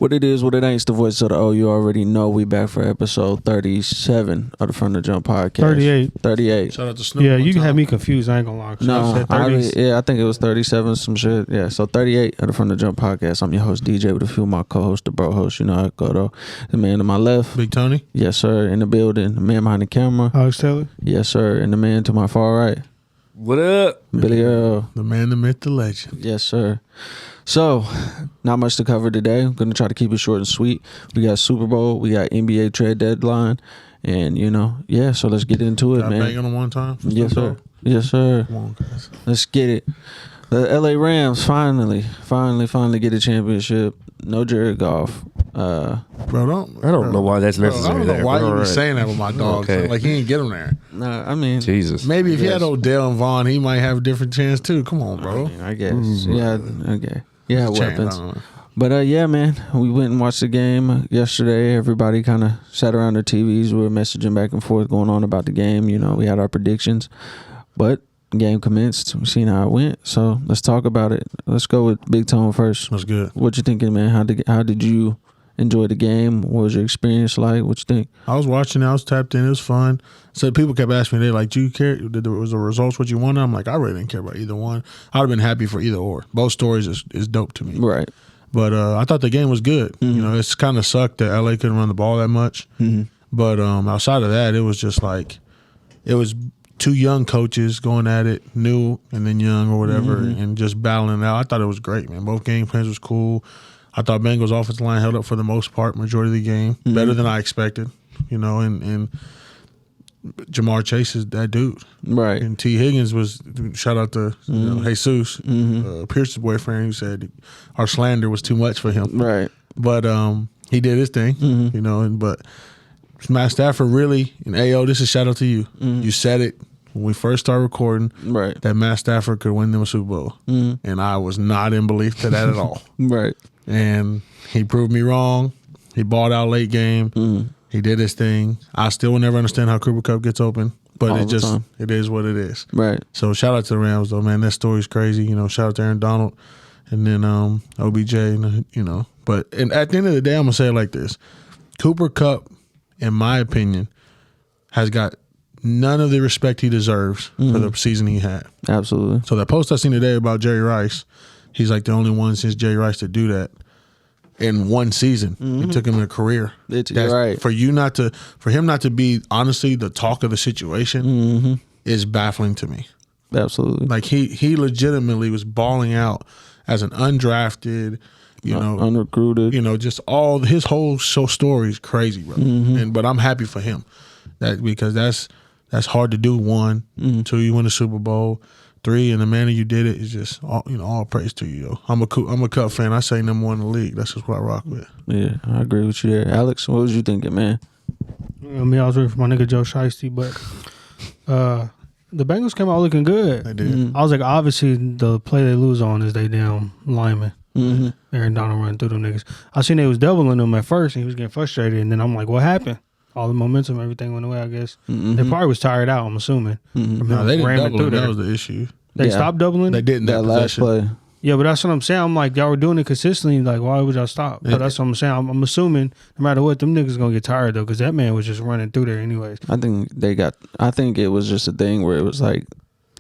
What it is, what it ain't, it's the voice of the O. You already know we back for episode 37 of the From the Jump podcast. 38. Shout out to Snoop. Yeah, you had me confused. I ain't gonna lie. No, I think it was 37, some shit. Yeah, so 38 of the From the Jump podcast. I'm your host, DJ, with a few of my co-hosts, the bro host. You know how it go, though. The man to my left. Big Tony. Yes, sir. In the building. The man behind the camera. Alex Taylor. Yes, sir. And the man to my far right. What up? Billy Earl. The man, the myth, the legend. Yes, sir. So, not much to cover today. I'm going to try to keep it short and sweet. We got Super Bowl. We got NBA trade deadline. And, so let's get into it, Can I man. bang on one time? Yes, sir. Yes, sir. Come on, guys. Let's get it. The LA Rams finally get a championship. No Jared Goff. Bro, I don't know why that's necessary. I don't know there. why All you be right. saying that with my dogs. Okay. Like, he ain't get him there. Nah, I mean, Jesus. Maybe if he had Odell and Vaughn, he might have a different chance, too. Come on, bro. I guess. Yeah, okay. Yeah, Chance, weapons. I don't know. But yeah, man, we went and watched the game yesterday. Everybody kind of sat around their TVs. We were messaging back and forth going on about the game. We had our predictions. But the game commenced. We seen how it went. So let's talk about it. Let's go with Big Tone first. That's good. What you thinking, man? How did you enjoy the game? What was your experience like? What you think? I was watching. I was tapped in. It was fun. So people kept asking me, they like, do you care? Was the results what you wanted? I'm like, I really didn't care about either one. I'd have been happy for either or. Both stories is dope to me. Right. But I thought the game was good. Mm-hmm. It's kind of sucked that LA couldn't run the ball that much. Mm-hmm. But outside of that, it was just like, it was two young coaches going at it, new and then young or whatever, and just battling it out. I thought it was great, man. Both game plans was cool. I thought Bengals offensive line held up for the most part, majority of the game, better than I expected. And Jamar Chase is that dude, Right. and T. Higgins was, shout out to Jesus, Pierce's boyfriend, who said our slander was too much for him. Right. But he did his thing, but Matt Stafford really, and AO, this is shout out to you. You said it when we first started recording, Right. that Matt Stafford could win them a Super Bowl. And I was not in belief to that at all. Right. And he proved me wrong. He balled out late game. He did his thing. I still will never understand how Cooper Kupp gets open, but All the time. it is what it is. Right. So shout out to the Rams though, man. That story's crazy. Shout out to Aaron Donald, and then OBJ. But at the end of the day, I'm gonna say it like this: Cooper Kupp, in my opinion, has got none of the respect he deserves for the season he had. Absolutely. So that post I seen today about Jerry Rice, he's like the only one since Jerry Rice to do that in one season. It took him a career. Right. For him not to be honestly the talk of the situation is baffling to me. Absolutely. Like he legitimately was balling out as an undrafted, unrecruited. just all his whole show story is crazy, bro. But I'm happy for him because that's hard to do. 1, 2, you win the Super Bowl. 3, and the manner you did it is just all praise to you. Yo. I'm a Cup fan. I say number 1 in the league. That's just what I rock with. Yeah, I agree with you there. Alex, what was you thinking, man? I was rooting for my nigga Joe Shiesty, but the Bengals came out looking good. They did. I was like, obviously the play they lose on is they damn lineman. Aaron Donald running through them niggas. I seen they was doubling them at first, and he was getting frustrated, and then I'm like, what happened? All the momentum, everything went away, I guess. They probably was tired out, I'm assuming. No, they didn't double. That was the issue. They stopped doubling? They didn't That last possession. play. Yeah, but that's what I'm saying. I'm like, y'all were doing it consistently. Like, why would y'all stop? But that's what I'm saying. I'm assuming no matter what, them niggas going to get tired, though, because that man was just running through there anyways. I think it was just a thing where it was like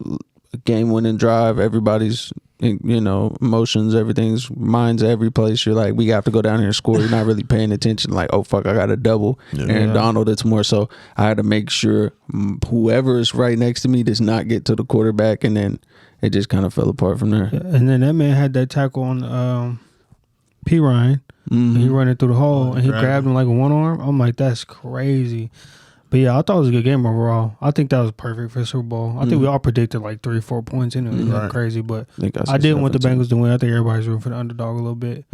a game-winning drive. Everybody's, emotions, everything's minds every place. You're like, we have to go down here and score. You're not really paying attention. Like, oh, fuck, I got a double. Aaron Donald, it's more so I had to make sure whoever is right next to me does not get to the quarterback, and then it just kind of fell apart from there. Yeah, and then that man had that tackle on P. Ryan. He running through the hole, and he grabbed him like with one arm. I'm like, that's crazy. But yeah, I thought it was a good game overall. I think that was perfect for the Super Bowl. I think we all predicted like 3-4 points in it. It was crazy, but I didn't want the Bengals to win. I think everybody's rooting for the underdog a little bit.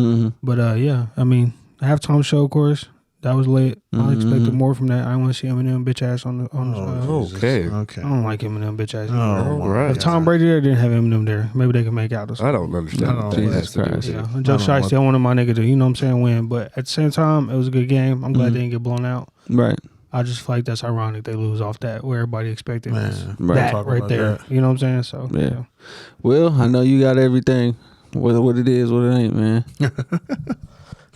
But yeah, I mean, halftime show, of course, that was lit. I expected more from that. I want to see Eminem bitch ass on the. Okay. I don't like Eminem bitch ass. Right. If Tom Brady there didn't have Eminem there, maybe they could make out. Or something. I don't understand. Jesus Christ. Yeah, Joe Shiesty, I wanted my nigga to, win. But at the same time, it was a good game. I'm glad they didn't get blown out. Right. I just feel like that's ironic they lose off that where everybody expected that right there. That. You know what I'm saying? So yeah. Well, I know you got everything. What it is, what it ain't, man.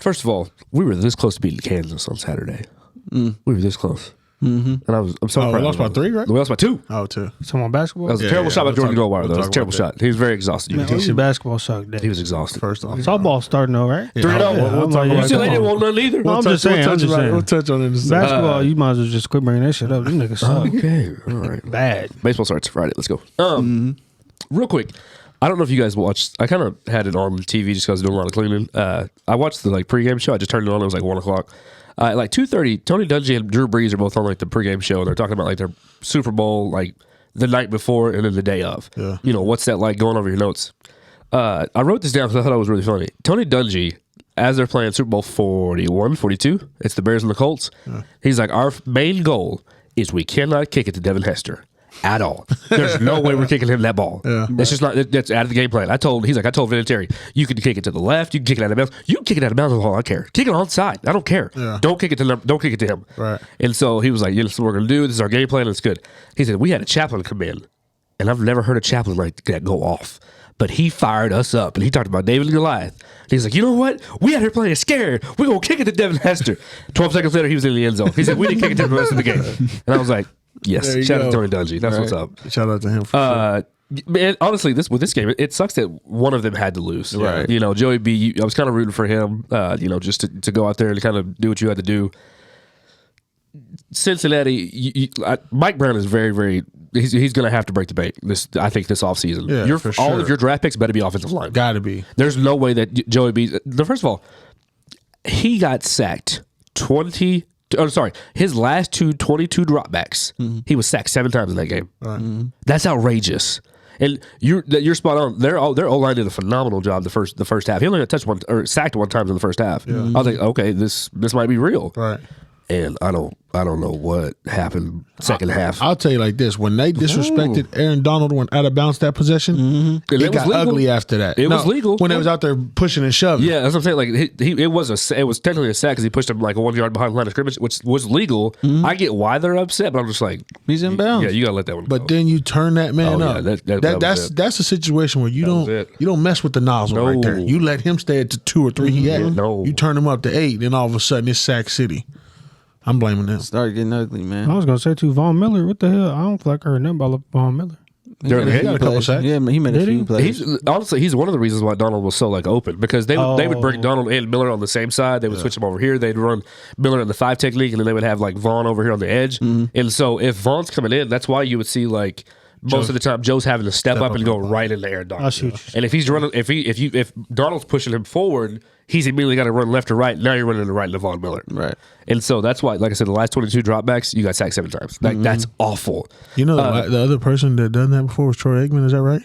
First of all, we were this close to beating Kansas on Saturday. We were this close. And I'm so proud. We lost by 3, right? We lost by 2. Oh, 2. Someone basketball. That was a terrible shot by Jordan Goldwire, though. It was a terrible shot. He was very exhausted. Man, OU basketball sucked. He was exhausted. First off. Softball starting though, right? 3-0. We'll talk about UCLA didn't want none either. No, I'm just saying. We'll touch on it in a second. Basketball, you might as well just quit bringing that shit up. Them niggas suck. Okay, all right. Bad. Baseball starts Friday. Let's go. Real quick, I don't know if you guys watched. I kind of had it on TV just because I was doing a lot of cleaning. I watched the pregame show. I just turned it on. It was like 1 o'clock. At 2:30, Tony Dungy and Drew Brees are both on the pregame show. And they're talking about their Super Bowl the night before and then the day of. Yeah. What's that like, going over your notes. I wrote this down because I thought it was really funny. Tony Dungy, as they're playing Super Bowl 41, 42, it's the Bears and the Colts. Yeah. He's like, our main goal is we cannot kick it to Devin Hester at all. There's no way we're kicking him that ball. Yeah. It's just not. That's out of the game plan. I told Vinatieri, you can kick it to the left. You can kick it out of bounds. You can kick it out of bounds. I don't care. Kick it on the side. I don't care. Yeah. Don't kick it to him. Right. And so he was like, "Yeah, this is what we're gonna do. This is our game plan. It's good." He said, "We had a chaplain come in, and I've never heard a chaplain like that go off." But he fired us up, and he talked about David and Goliath. He's like, you know what? We out here playing scared. We're going to kick it to Devin Hester. 12 seconds later, he was in the end zone. He said, we didn't kick it to the rest of the game. And I was like, yes, shout out to Tony Dungy. That's what's up. Shout out to him for sure. Man, honestly, with this game, it sucks that one of them had to lose. Right. Joey B, I was kind of rooting for him, just to go out there and kind of do what you had to do. Cincinnati, Mike Brown is very, very. He's going to have to break the bank. I think this offseason. Yeah, for sure. All of your draft picks better be offensive line. Got to be. There's no way that Joey B. First of all, he got sacked 20. Oh, sorry, his last 22 dropbacks. Mm-hmm. He was sacked 7 times in that game. Right. Mm-hmm. That's outrageous. And you're spot on. Their O-line did a phenomenal job the first half. He only got touched one or sacked 1 time in the first half. Yeah. I was like, okay, this might be real. Right. And I don't know what happened second half. I'll tell you like this: when they disrespected Aaron Donald when out of bounds that possession, it got ugly after that. It was legal when they was out there pushing and shoving. Yeah, that's what I'm saying. Like it was technically a sack because he pushed him like 1 yard behind the line of scrimmage, which was legal. Mm-hmm. I get why they're upset, but I'm just like, he's in bounds. Yeah, you gotta let that one go. But then you turn that man up. That's a situation where you don't mess with the nozzle right there. You let him stay at the 2 or 3 he had. No, you turn him up to 8, then all of a sudden it's sack city. I'm blaming them. Started getting ugly, man. I was gonna say too, Von Miller. What the hell? I don't feel like I heard nothing about Von Miller. He got a couple sacks. Yeah, he made a few plays. He's one of the reasons why Donald was so open because they would bring Donald and Miller on the same side. They would switch them over here. They'd run Miller in the 5 technique, and then they would have like Vaughn over here on the edge. Mm-hmm. And so if Vaughn's coming in, that's why you would see like. Most of the time, Joe's having to step up and go right in the air. And if he's running, if Donald's pushing him forward, he's immediately got to run left or right. Now you're running to right to Von Miller. Right. And so that's why, like I said, the last 22 dropbacks, you got sacked 7 times. That's awful. You know, the other person that done that before was Troy Aikman. Is that right?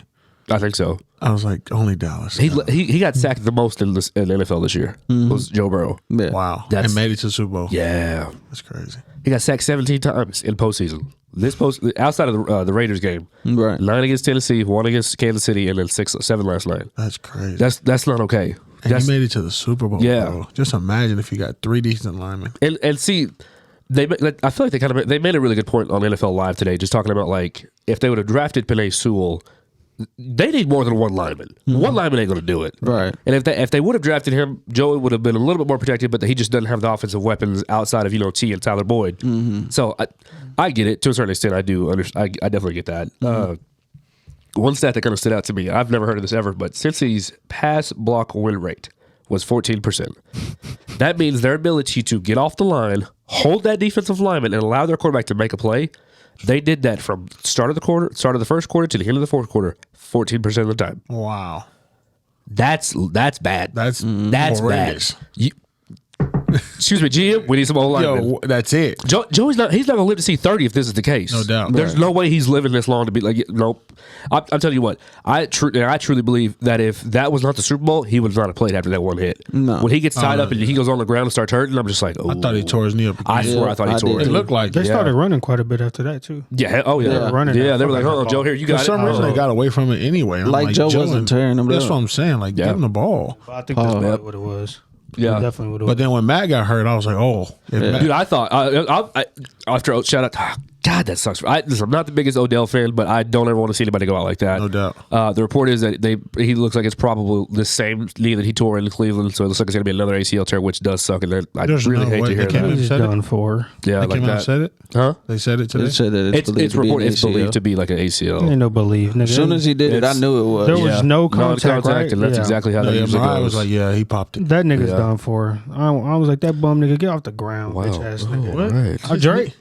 I think so. I was like, only Dallas. He got sacked the most in the NFL this year. Was Joe Burrow. Yeah. Wow. And made it to the Super Bowl. Yeah. That's crazy. He got sacked 17 times in postseason. Outside of the Raiders game, right? 9 against Tennessee, 1 against Kansas City, and then 7 last night. That's crazy. That's not okay. And he made it to the Super Bowl. Yeah. Bro. Just imagine if you got 3 decent linemen. And see, I feel like they made a really good point on NFL Live today, just talking about like if they would have drafted Penei Sewell. They need more than 1 lineman. Mm-hmm. 1 lineman ain't going to do it. Right. And if they would have drafted him, Joey would have been a little bit more protected, but he just doesn't have the offensive weapons outside of, T and Tyler Boyd. Mm-hmm. So I get it. To a certain extent, I do. I definitely get that. Mm-hmm. One stat that kind of stood out to me, I've never heard of this ever, but Cincy's pass block win rate was 14%. That means their ability to get off the line, hold that defensive lineman, and allow their quarterback to make a play. They did that from start of the first quarter to the end of the fourth quarter, 14% of the time. Wow, that's bad. That's bad. Excuse me, GM. We need some old linemen. Yo, that's it. Joey's not. He's not gonna live to see 30 if this is the case. No doubt. There's no way he's living this long to be like. Nope. I'm telling you what. I truly believe that if that was not the Super Bowl, he would not have played after that one hit. No. When he gets tied up and he goes on the ground and starts hurting, I'm just like, oh. I thought he tore his knee up. I swear, I thought he tore it. It looked like they started running quite a bit after that too. Yeah. Oh yeah. They were running. Yeah. They were like, oh, Joe, here you got it. For some reason, they got away from it anyway. Like Joe wasn't tearing them. That's what I'm saying. Like, give him the ball. I think that's probably what it was. Yeah, definitely would have. But then when Matt got hurt, I was like, oh. Dude, I thought after shout out, God, that sucks. Listen, I'm not the biggest Odell fan, but I don't ever want to see anybody go out like that. No doubt. The report is that he looks like it's probably the same knee that he tore in Cleveland, so it looks like it's going to be another ACL tear, which does suck. And I really hate to hear that. He's done for. Yeah, They like came out and that. said it? Huh? They said it today? It said that it's believed to be like an ACL. Ain't no belief, nigga. As soon as he did it, I knew it was. There was no contact, right? and that's exactly how that usually Mariah goes. was like, yeah, he popped it. That nigga's done for. I was like, that bum nigga, get off the ground, bitch ass nigga. What? Right. Drake,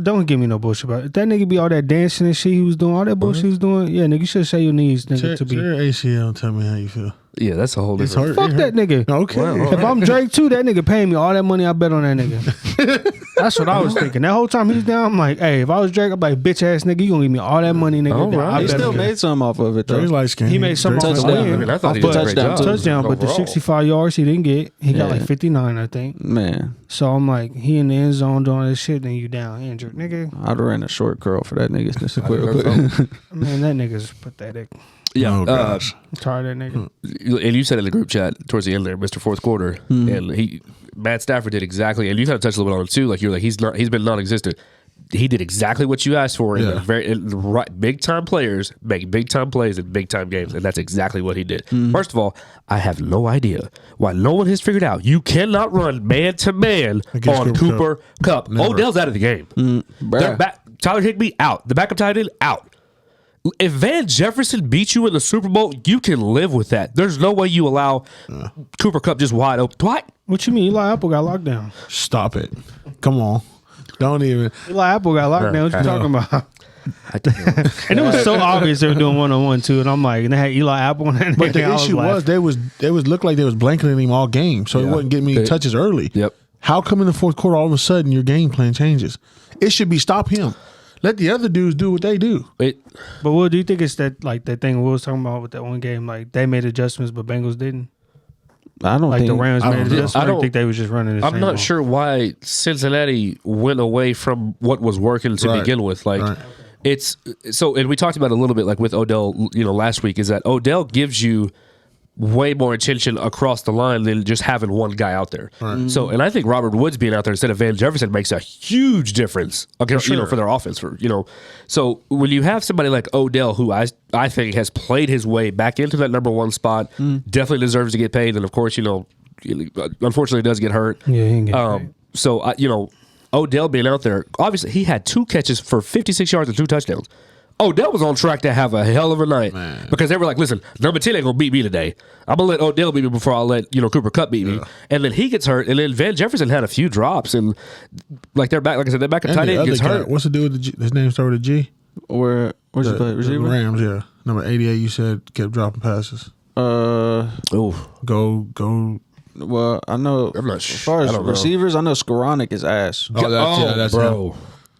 don't give me no bullshit about it. If that nigga be all that dancing and shit he was doing, all that bullshit he was doing, yeah, nigga, you should say your knees, nigga, to be. Your ACL, tell me how you feel. Yeah, that's a whole different. Fuck that nigga. Okay. If I'm Drake too, that nigga paying me all that money I bet on that nigga. That's what I was thinking. That whole time he was down, I'm like, hey, if I was Drake, I'm like, bitch ass nigga, you gonna give me all that money, nigga. All right. He still made some off of it, though. Drake's light skin. He made some off the touchdown. win. I mean, I thought he did a great job. Touchdown, but the overall. 65 yards he didn't get. He got Yeah. like 59, I think. Man, So I'm like, he in the end zone doing this shit, then you down injured, nigga. I'd have ran a short curl for that nigga. Just quick. Man, that nigga's pathetic. Yeah, Oh, gosh. I'm tired of that nigga. and you said in the group chat towards the end there, Mr. Fourth Quarter, and Matt Stafford did exactly, and you kind of touched a little bit on it too. Like you're like he's been non-existent. He did exactly what you asked for. Yeah. Right, big time players make big time plays in big time games, and that's exactly what he did. First of all, I have no idea why no one has figured out you cannot run man to man Against on Cooper Cooper Kupp. Never. Odell's out of the game. They're back. Tyler Higbee out. The backup tight end out. If Van Jefferson beats you in the Super Bowl, you can live with that. There's no way you allow Cooper Kupp just wide open. What you mean? Eli Apple got locked down. Stop it. Come on. Don't even. Eli Apple got locked down. What you talking about? I And it was so obvious they were doing 1-on-1 too. And I'm like, and they had Eli Apple on that. But the issue was they was looked like they was blanketing him all game, so he wasn't getting many touches early. Yep. How come in the fourth quarter all of a sudden your game plan changes? It should be stop him. Let the other dudes do what they do. But Will, do you think it's that like that thing Will was talking about with that one game? Like they made adjustments, but Bengals didn't. I don't Like think the Rams I made don't know. adjustments. I don't think they was just running. The I'm same not ball. sure why Cincinnati went away from what was working to Right. begin with. Like Right. it's so, and we talked about it a little bit like with Odell, last week, is that Odell gives you way more attention across the line than just having one guy out there. Right. So, and I think Robert Woods being out there instead of Van Jefferson makes a huge difference, for their offense. So when you have somebody like Odell, who I think has played his way back into that number one spot, definitely deserves to get paid, and of course, unfortunately does get hurt. Yeah, he didn't get paid. So Odell being out there, obviously he had 2 catches for 56 yards and 2 touchdowns. Odell was on track to have a hell of a night because they were like, listen, number 10 ain't going to beat me today. I'm going to let Odell beat me before I let, Cooper Kupp beat me. And then he gets hurt, and then Van Jefferson had a few drops, and like they're back, like I said, their backup tight end gets hurt. What's the dude with his name started with a G? where's he play? The Receiver? Rams, yeah. Number 88, you said, kept dropping passes. Oh, Go. Well, I know. I'm not As sure. far I as don't know. receivers, I know Skoranek is ass. That's bro. him.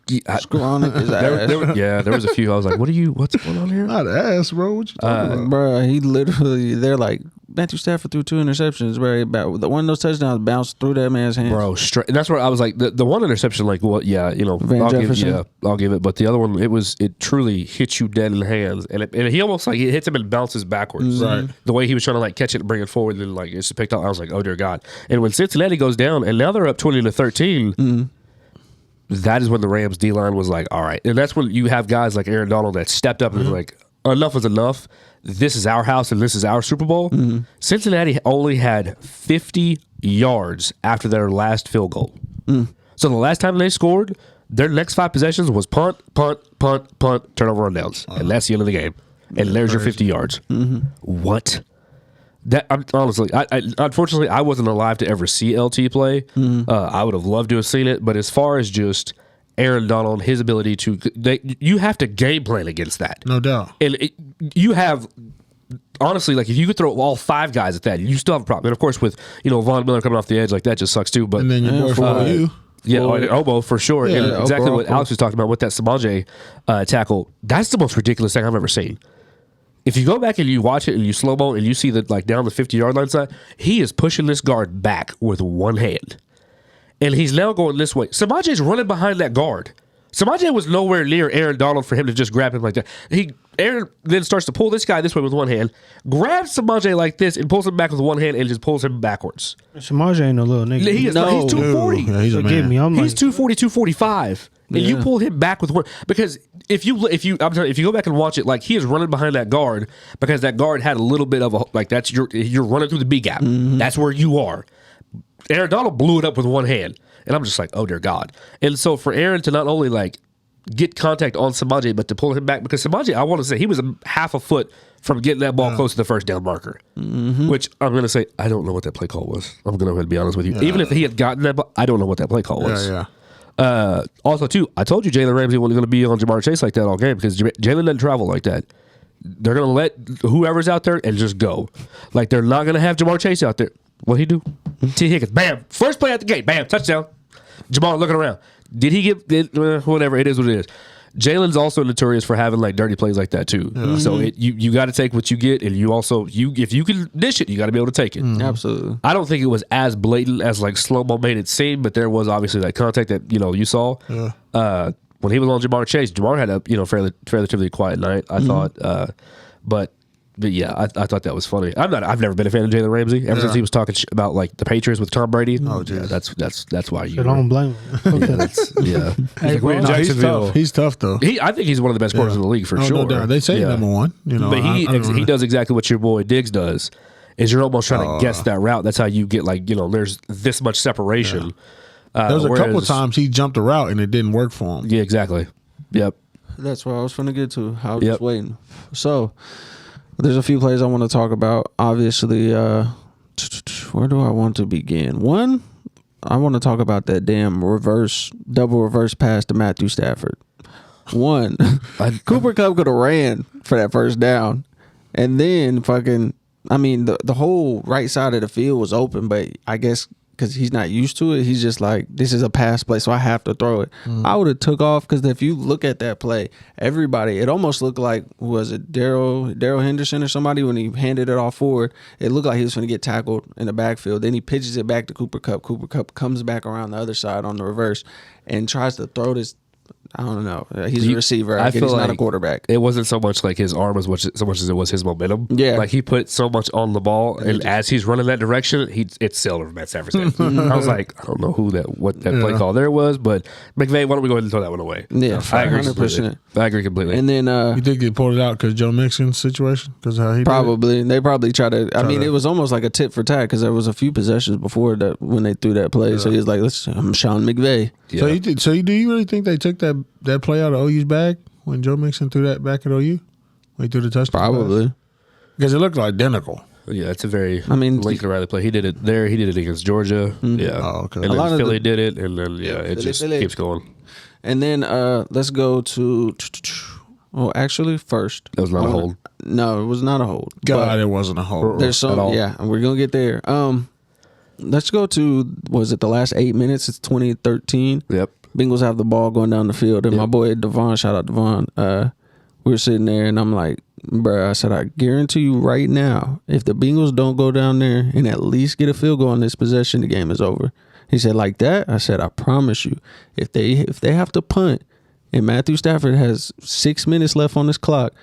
Skoranek is ass. There was a few. I was like, what's going on here? Not ass, bro. What you talking about? Bro, he literally, they're like, Matthew Stafford threw 2 interceptions. One of those touchdowns bounced through that man's hands. Bro, straight. That's where I was like, the one interception, like, well, yeah, Van I'll Jefferson? I'll give it. But the other one, it truly hits you dead in the hands, and he almost like it hits him and bounces backwards. Right. The way he was trying to like catch it and bring it forward, and then like it's picked up. I was like, oh dear God. And when Cincinnati goes down, and now they're up 20-13. That is when the Rams D line was like, all right, and that's when you have guys like Aaron Donald that stepped up and was like, enough is enough. This is our house and this is our Super Bowl. Cincinnati only had 50 yards after their last field goal. So the last time they scored, their next 5 possessions was punt, turnover on downs, and that's the end of the game. And there's your 50 yards. What? That honestly, I unfortunately I wasn't alive to ever see LT play. I would have loved to have seen it, but as far as just Aaron Donald, his ability to, you have to game plan against that. No doubt. And you have, honestly, like if you could throw all 5 guys at that, you still have a problem. And of course, with Von Miller coming off the edge, like that just sucks too. But And then your boy for you. yeah, Obo for sure. Yeah, and exactly Obo, what Alex was talking about with that Samaje tackle. That's the most ridiculous thing I've ever seen. If you go back and you watch it and you slow mo and you see that like down the 50-yard line side, he is pushing this guard back with one hand. And he's now going this way. Samaje's running behind that guard. Samaje was nowhere near Aaron Donald for him to just grab him like that. Aaron then starts to pull this guy this way with one hand, grabs Samaje like this and pulls him back with one hand and just pulls him backwards. Samaje ain't no little nigga. He's 240. Yeah, he's a Forgive man. me. I'm He's like, 240, 245. and you pull him back with one, because if you go back and watch it, like, he is running behind that guard because that guard had a little bit of a, like, that's you're running through the B gap. That's where you are. Aaron Donald blew it up with one hand, and I'm just like, oh dear God. And so for Aaron to not only like get contact on Samaje, but to pull him back, because Samaje, I want to say, he was a half a foot from getting that ball close to the first down marker. Which I'm going to say, I don't know what that play call was. I'm going to go ahead and be honest with you. Even if he had gotten that ball, I don't know what that play call was. Also, too, I told you Jalen Ramsey wasn't going to be on Jamar Chase like that all game, because Jalen doesn't travel like that. They're going to let whoever's out there and just go. Like, they're not going to have Jamar Chase out there. What'd he do? T. Higgins, bam, first play at the gate, bam, touchdown. Jamar looking around. Did he get whatever? It is what it is. Jalen's also notorious for having like dirty plays like that too. So you got to take what you get, and you also if you can dish it, you got to be able to take it. Absolutely. I don't think it was as blatant as like slow mo made it seem, but there was obviously that contact that you saw. When he was on Jamar Chase, Jamar had a relatively quiet night, I thought. But yeah, I thought that was funny. I've never been a fan of Jalen Ramsey ever since he was talking about like the Patriots with Tom Brady. Oh, yeah, that's why you. I don't blame him. He's tough though. I think he's one of the best players in the league for sure. No doubt. They say number one. But he does exactly what your boy Diggs does. Is you're almost trying to guess that route. That's how you get like there's this much separation. There was a couple of times he jumped a route and it didn't work for him. Yeah, exactly. Yep. That's where I was going to get to. I was just waiting. So. There's a few plays I want to talk about. Obviously, where do I want to begin? One, I want to talk about that damn double reverse pass to Matthew Stafford. One, Cooper Kupp could have ran for that first down. And then the whole right side of the field was open, but I guess because he's not used to it, he's just like, this is a pass play, so I have to throw it. I would have took off, because if you look at that play, it almost looked like, was it Darrell Henderson or somebody, when he handed it off forward, it looked like he was going to get tackled in the backfield. Then he pitches it back to Cooper Kupp. Cooper Kupp comes back around the other side on the reverse and tries to throw this. I don't know. He's a receiver. I feel he's not a quarterback. It wasn't so much like his arm so much as it was his momentum. Yeah. Like, he put so much on the ball, and as he's running that direction, it sailed over Matt Stafford's head. I was like, I don't know what that play call there was, but McVay, why don't we go ahead and throw that one away? Yeah, I agree 100%. I agree completely. And then you think they pulled it out because Joe Mixon's situation? Because how he probably did it? They probably tried to. It was almost like a tit for tat, because there was a few possessions before that when they threw that play. So he was like, I'm Sean McVay. Yeah. So do you really think they took that play out of OU's bag when Joe Mixon threw that back at OU? When he threw the touchdown? Probably. Because it looked identical. Yeah, it's a very Lincoln Riley play. He did it there. He did it against Georgia. Yeah. Oh, okay. And then Philly did it, and then it just keeps going. And then let's go to. Well, actually, first that was not a hold. No, it was not a hold. God, it wasn't a hold. There's some. And we're gonna get there. Let's go to, was it the last 8 minutes? It's 2013. Yep. Bengals have the ball going down the field, and my boy Devon, shout out Devon, we were sitting there, and I'm like, bruh, I said, I guarantee you right now, if the Bengals don't go down there and at least get a field goal on this possession, the game is over. He said, like that? I said, I promise you, if they have to punt, and Matthew Stafford has 6 minutes left on this clock,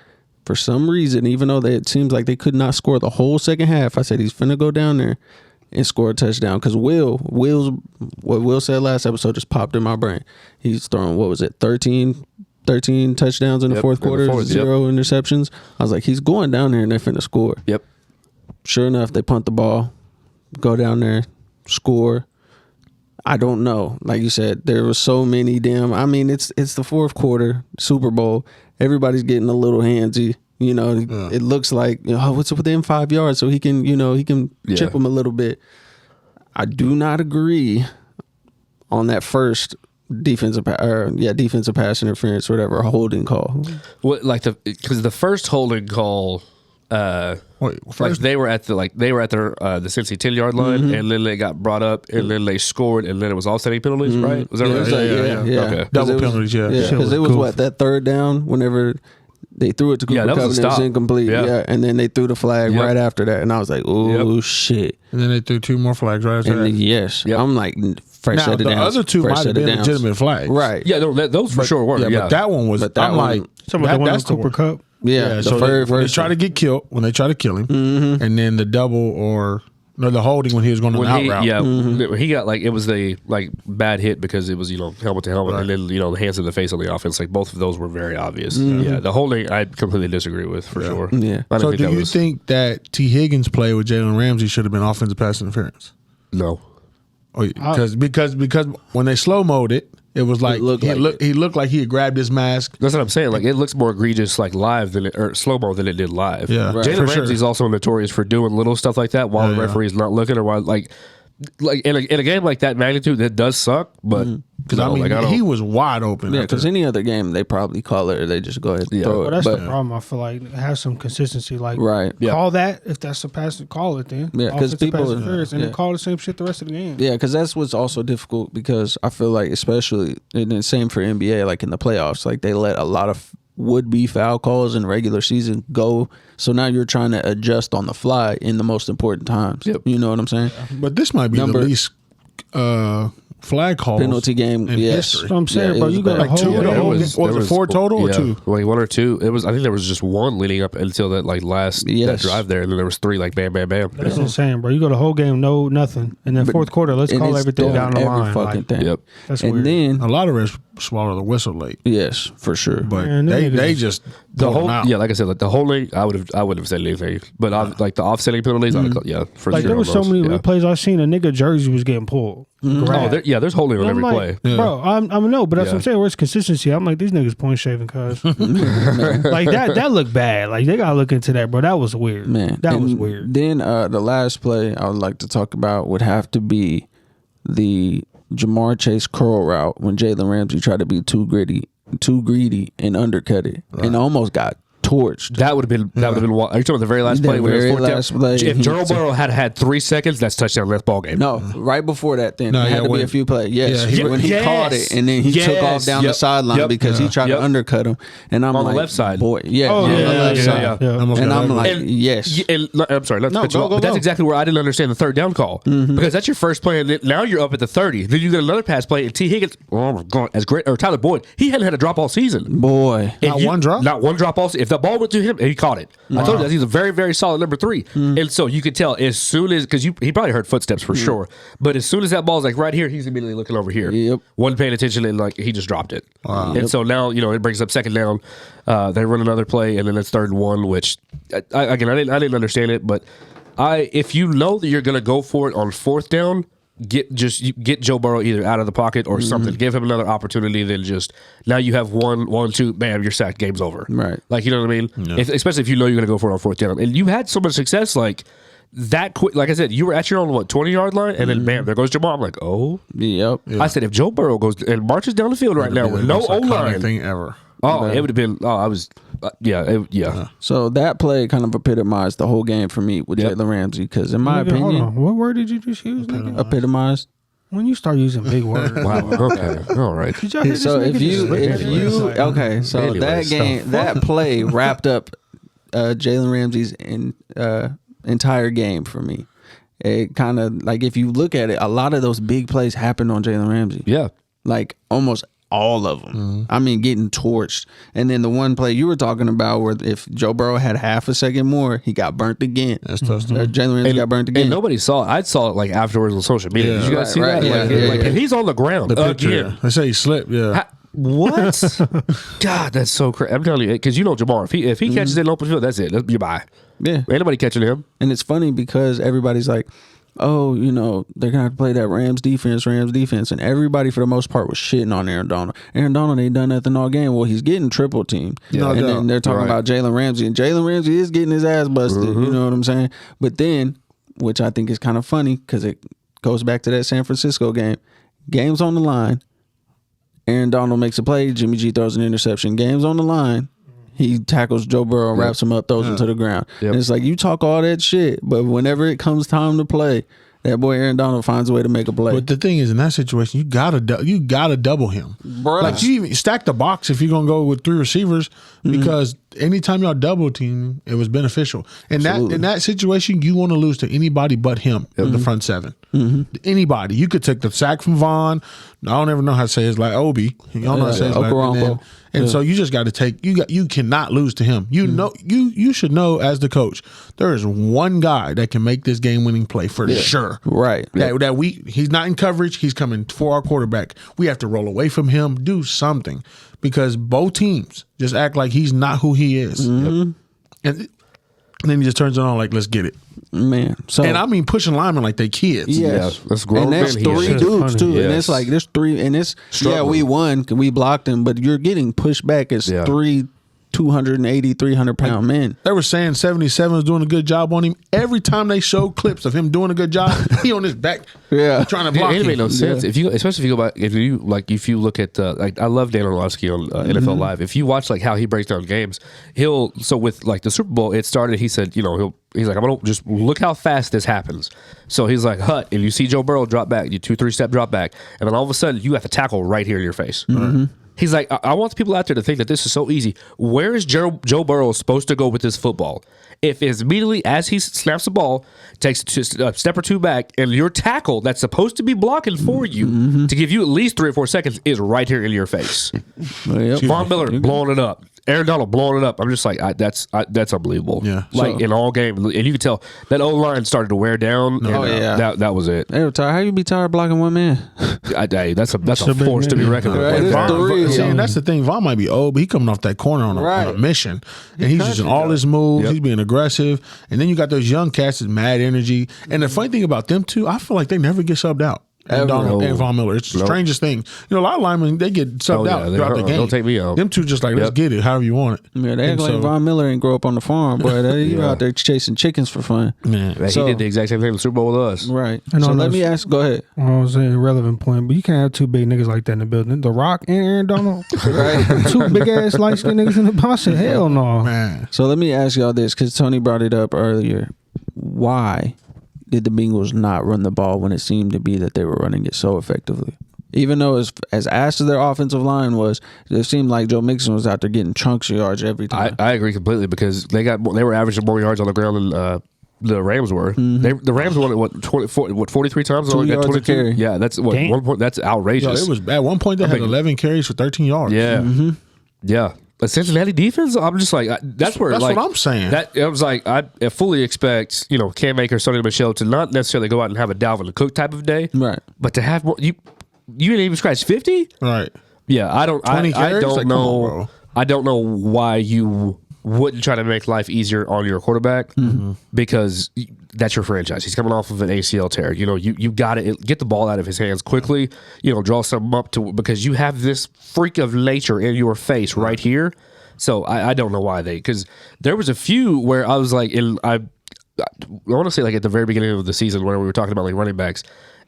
for some reason, even though it seems like they could not score the whole second half, I said, he's finna go down there and score a touchdown, because what Will said last episode just popped in my brain. He's throwing, 13 touchdowns in the fourth quarter, 0 interceptions. I was like, he's going down there and they're finna score. Yep. Sure enough, they punt the ball, go down there, score. I don't know. Like you said, there was so many it's the fourth quarter, Super Bowl. Everybody's getting a little handsy. It looks like, what's within 5 yards, so he can chip him a little bit. I do not agree on that first defensive pass interference, or whatever, a holding call. What, because the first holding call, they were at the Cincy 10-yard line, and then they got brought up, and then they scored, and then it was offsetting penalties, right? Was that right? Yeah. Okay. Double penalties, because it was that third down whenever they threw it to Cooper Kupp, and it was incomplete. Yeah, and then they threw the flag right after that, and I was like, "Oh shit!" And then they threw 2 more flags right after that. Yes, I'm like, fresh set it down. The other 2 might have been legitimate flags, right? Yeah, those for sure were. Yeah, but that one was. I'm like, that's Cooper Kupp. Yeah, so when they try to get killed, when they try to kill him, and then the double or No, the holding when he was going on the out route. Yeah, he got it was a bad hit because it was helmet to helmet, and then the hands in the face on the offense. Like both of those were very obvious. Yeah, the holding I completely disagree with for sure. Yeah. So do you think that T. Higgins' play with Jalen Ramsey should have been offensive pass interference? No. Because when they slow mode it, it was like he looked like he had grabbed his mask. That's what I'm saying. Like it looks more egregious live than slow mo than it did live. Yeah, right. Jalen Ramsey's also notorious for doing little stuff like that while the referee's not looking, or while like in a game like that magnitude, that does suck. But because he was wide open. Yeah, because any other game they probably call it, or they just go ahead and throw it. That's the problem. I feel like have some consistency. Like call that if that's a pass, call it then. Yeah, because people and then call the same shit the rest of the game. Yeah, because that's what's also difficult. Because I feel like, especially and the same for NBA, like in the playoffs, like they let a lot of would-be foul calls in regular season go. So now you're trying to adjust on the fly in the most important times. Yep. You know what I'm saying? But this might be the least flag calls penalty game in history. That's what I'm saying, bro. You got like two. Was it 4 total or 2? Like 1 or 2. It was. I think there was just 1 leading up until that last that drive there, and then there was 3 like bam, bam, bam. That's insane, bro. You go the whole game, no nothing, and then fourth quarter, let's call everything down the line. Fucking thing. Yep. That's and weird. Then a lot of refs swallow the whistle late. Yes, for sure. But they just the whole like I said, like the holding, I wouldn't have said anything. But like the offsetting penalties, for like sure. There was so many replays I've seen. A nigga jersey was getting pulled. Oh, there's holding on every play. Yeah. Bro, I'm no, but that's what I'm saying. Where's consistency? I'm like, these niggas point shaving, cuz. Like that looked bad. Like they gotta look into that, bro. That was weird. Man, that was weird. Then the last play I would like to talk about would have to be the Jamar Chase curl route when Jalen Ramsey tried to be too greedy, and undercut it, and almost got torched. That would have been. Are you talking about the very last play? When it was play, if Joe Burrow had 3 seconds, that's touchdown. That's ball game. No, right before that, then it had to be a few plays. Yes, when he caught it, and then he took off down the sideline because he tried to undercut him. And I'm on like, the left side, boy, on the left side. And I'm like, yes. I'm sorry, let's cut you off. But that's exactly where I didn't understand the third down call because that's your first play, and now you're up at the 30. Then you get another pass play, and T. Higgins, as great, or Tyler Boyd, he hadn't had a drop all season. Boy, not one drop all season. If the ball went to him, he caught it. Wow. I told you that he's a very, very solid number 3. And so you could tell as soon as, because he probably heard footsteps for sure, but as soon as that ball's like right here, he's immediately looking over here. Yep. Wasn't paying attention, and like he just dropped it. Wow. And so now, it brings up second down. They run another play, and then it's 3rd and 1, which I didn't understand it, but if you know that you're going to go for it on 4th down, get Joe Burrow either out of the pocket or something. Give him another opportunity than just now you have 1, 2, bam, you're sacked, game's over. Right. Like, you know what I mean? Yeah. Especially if you know you're going to go for it on 4th down. And you had so much success, like that quick. Like I said, you were at your own 20-yard line, and then bam, there goes Jamal. I'm like, oh, yep. Yeah. I said if Joe Burrow goes and marches down the field right now with no O-line thing ever. Oh, it would have been. Oh, I was. Yeah. So that play kind of epitomized the whole game for me with Jalen Ramsey, because in my opinion, what word did you just use? Epitomized. When you start using big words, wow. Okay, all right. So if you that play wrapped up Jalen Ramsey's entire game for me. It kind of like, if you look at it, a lot of those big plays happened on Jalen Ramsey. Yeah, like almost all of them. I mean, getting torched. And then the one play you were talking about where if Joe Burrow had half a second more, he got burnt again. That's tough. Jalen Ramsey got burnt again. And nobody saw it. I saw it like afterwards on social media. Did you guys see that? And he's on the ground again. They say he slipped. Yeah. What? God, that's so crazy. I'm telling you, because Jamar, if he catches it in open field, that's it. You're bye. Yeah. Ain't nobody catching him. And it's funny because everybody's like, oh, they're going to have to play that Rams defense. And everybody, for the most part, was shitting on Aaron Donald. Aaron Donald ain't done nothing all game. Well, he's getting triple teamed. Yeah, and then they're talking about Jalen Ramsey. And Jalen Ramsey is getting his ass busted. You know what I'm saying? But then, which I think is kind of funny because it goes back to that San Francisco game. Game's on the line. Aaron Donald makes a play. Jimmy G throws an interception. Game's on the line. He tackles Joe Burrow, wraps him up, throws him to the ground. Yep. And it's like, you talk all that shit, but whenever it comes time to play, that boy Aaron Donald finds a way to make a play. But the thing is, in that situation, you gotta double him. Bruh. Like, you even stack the box if you're gonna go with 3 receivers, because anytime y'all double team, it was beneficial. And Absolutely. in that situation, you want to lose to anybody but him, the front seven. Anybody. You could take the sack from Vaughn. I don't ever know how to say his like Obi. You don't know how to say his like. And so you just got to take. You cannot lose to him. You know. You should know as the coach. There is one guy that can make this game-winning play for sure. Right. He's not in coverage. He's coming for our quarterback. We have to roll away from him. Do something because both teams just act like he's not who he is. And then he just turns it on like, let's get it. Man. So, and I mean pushing linemen like they kids. Yes. Yeah, that's grown and that's men three here. dudes too. Yes. And it's like there's three and it's Struggling. we won, we blocked him, but you're getting pushed back as three 280, 300-pound men. They were saying 77 was doing a good job on him. Every time they show clips of him doing a good job, he on his back trying to block It him. made no sense. If you, especially if you go back, if you look at like I love Dan Orlovsky on NFL Live. If you watch like how he breaks down games, with like the Super Bowl, it started. He said, he's like, I'm gonna just look how fast this happens. So he's like, if you see Joe Burrow drop back, you 2-3 step drop back, and then all of a sudden you have to tackle right here in your face. He's like, I want the people out there to think that this is so easy. Where is Joe Burrow supposed to go with this football? If it's immediately as he snaps the ball, takes a step or two back, and your tackle that's supposed to be blocking for you to give you at least 3 or 4 seconds is right here in your face. Von Miller blowing it up. Aaron Donald blowing it up. I'm just like, that's unbelievable. Yeah, like in all games, and you could tell that O-line started to wear down. That was it. They were tired. How you be tired blocking one man? That's a force to be reckoned with. And that's the thing. Vaughn might be old, but he coming off that corner on a mission, and he's using all his moves. He's being aggressive, and then you got those young cats with mad energy. And the funny thing about them too, I feel like they never get subbed out. And Donald and Von Miller. It's the strangest thing. A lot of linemen, they get subbed out throughout the game. Don't take me out. Them two just like, let's get it however you want it. Yeah, they act like Von Miller ain't grow up on the farm, boy. They out there chasing chickens for fun. Man, he did the exact same thing in the Super Bowl with us. Right. And so let me ask, go ahead. I was saying irrelevant point, but you can't have two big niggas like that in the building. The Rock and Aaron Donald. Right. Two big ass light skinned niggas in the box. Hell no. Man. So let me ask y'all this, because Tony brought it up earlier. Why did the Bengals not run the ball when it seemed to be that they were running it so effectively? Even though as ass as their offensive line was, it seemed like Joe Mixon was out there getting chunks of yards every time. I agree completely because they were averaging more yards on the ground than the Rams were. The Rams won it 43 times. 2 yards 22? A carry. Yeah, that's what 1 point. That's outrageous. It was at one point they had 11 carries for 13 yards. Yeah, yeah. The Cincinnati defense, I'm just like, that's what I'm saying. It was like I fully expect Cam Akers, Sonny Michel to not necessarily go out and have a Dalvin Cook type of day, right? But to have more, you didn't even scratch 50, right? Yeah, I don't. 20 carries? I don't like, know. I don't know why you wouldn't try to make life easier on your quarterback because that's your franchise. He's coming off of an ACL tear. You got to get the ball out of his hands quickly. Draw something up because you have this freak of nature in your face right here. So I don't know why because there was a few where I was like, I want to say like at the very beginning of the season where we were talking about like running backs.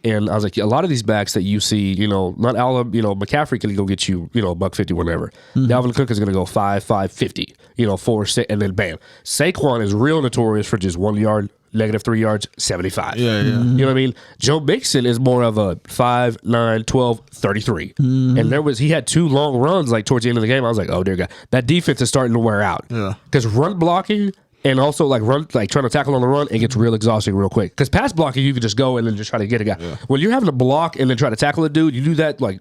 And I was like, a lot of these backs that you see, not Allen, McCaffrey can go get you, $150, whatever. Dalvin Cook is going to go 5.50, 4, 6, and then bam. Saquon is real notorious for just 1 yard, -3 yards, 75. Yeah. You know what I mean? Joe Mixon is more of a 5, 9, 12, 33. And he had 2 long runs like towards the end of the game. I was like, oh dear God, that defense is starting to wear out. Yeah. Because run blocking. And also, trying to tackle on the run, it gets real exhausting real quick. Because pass blocking, you can just go and then just try to get a guy. Yeah. When you're having to block and then try to tackle a dude, you do that 4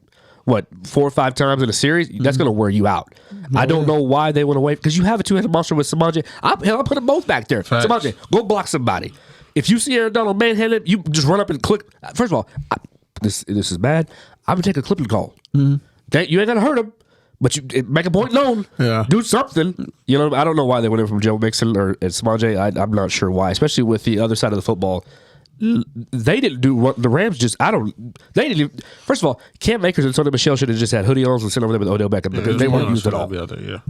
or 5 times in a series. That's going to wear you out. I don't know why they went away because you have a 2-headed monster with Samaje. I'll put them both back there. Facts. Samaje, go block somebody. If you see Aaron Donald manhanded, you just run up and click. First of all, this is bad. I'm gonna take a clipping call. You ain't gonna hurt him. But you make a point known. Yeah. Do something. I don't know why they went in from Joe Mixon or Samaje. I'm not sure why. Especially with the other side of the football. They didn't do what the Rams just. They didn't. Even, first of all, Cam Akers and Sonny Michel should have just had hoodie on and sent over there with Odell Beckham because they weren't used at all.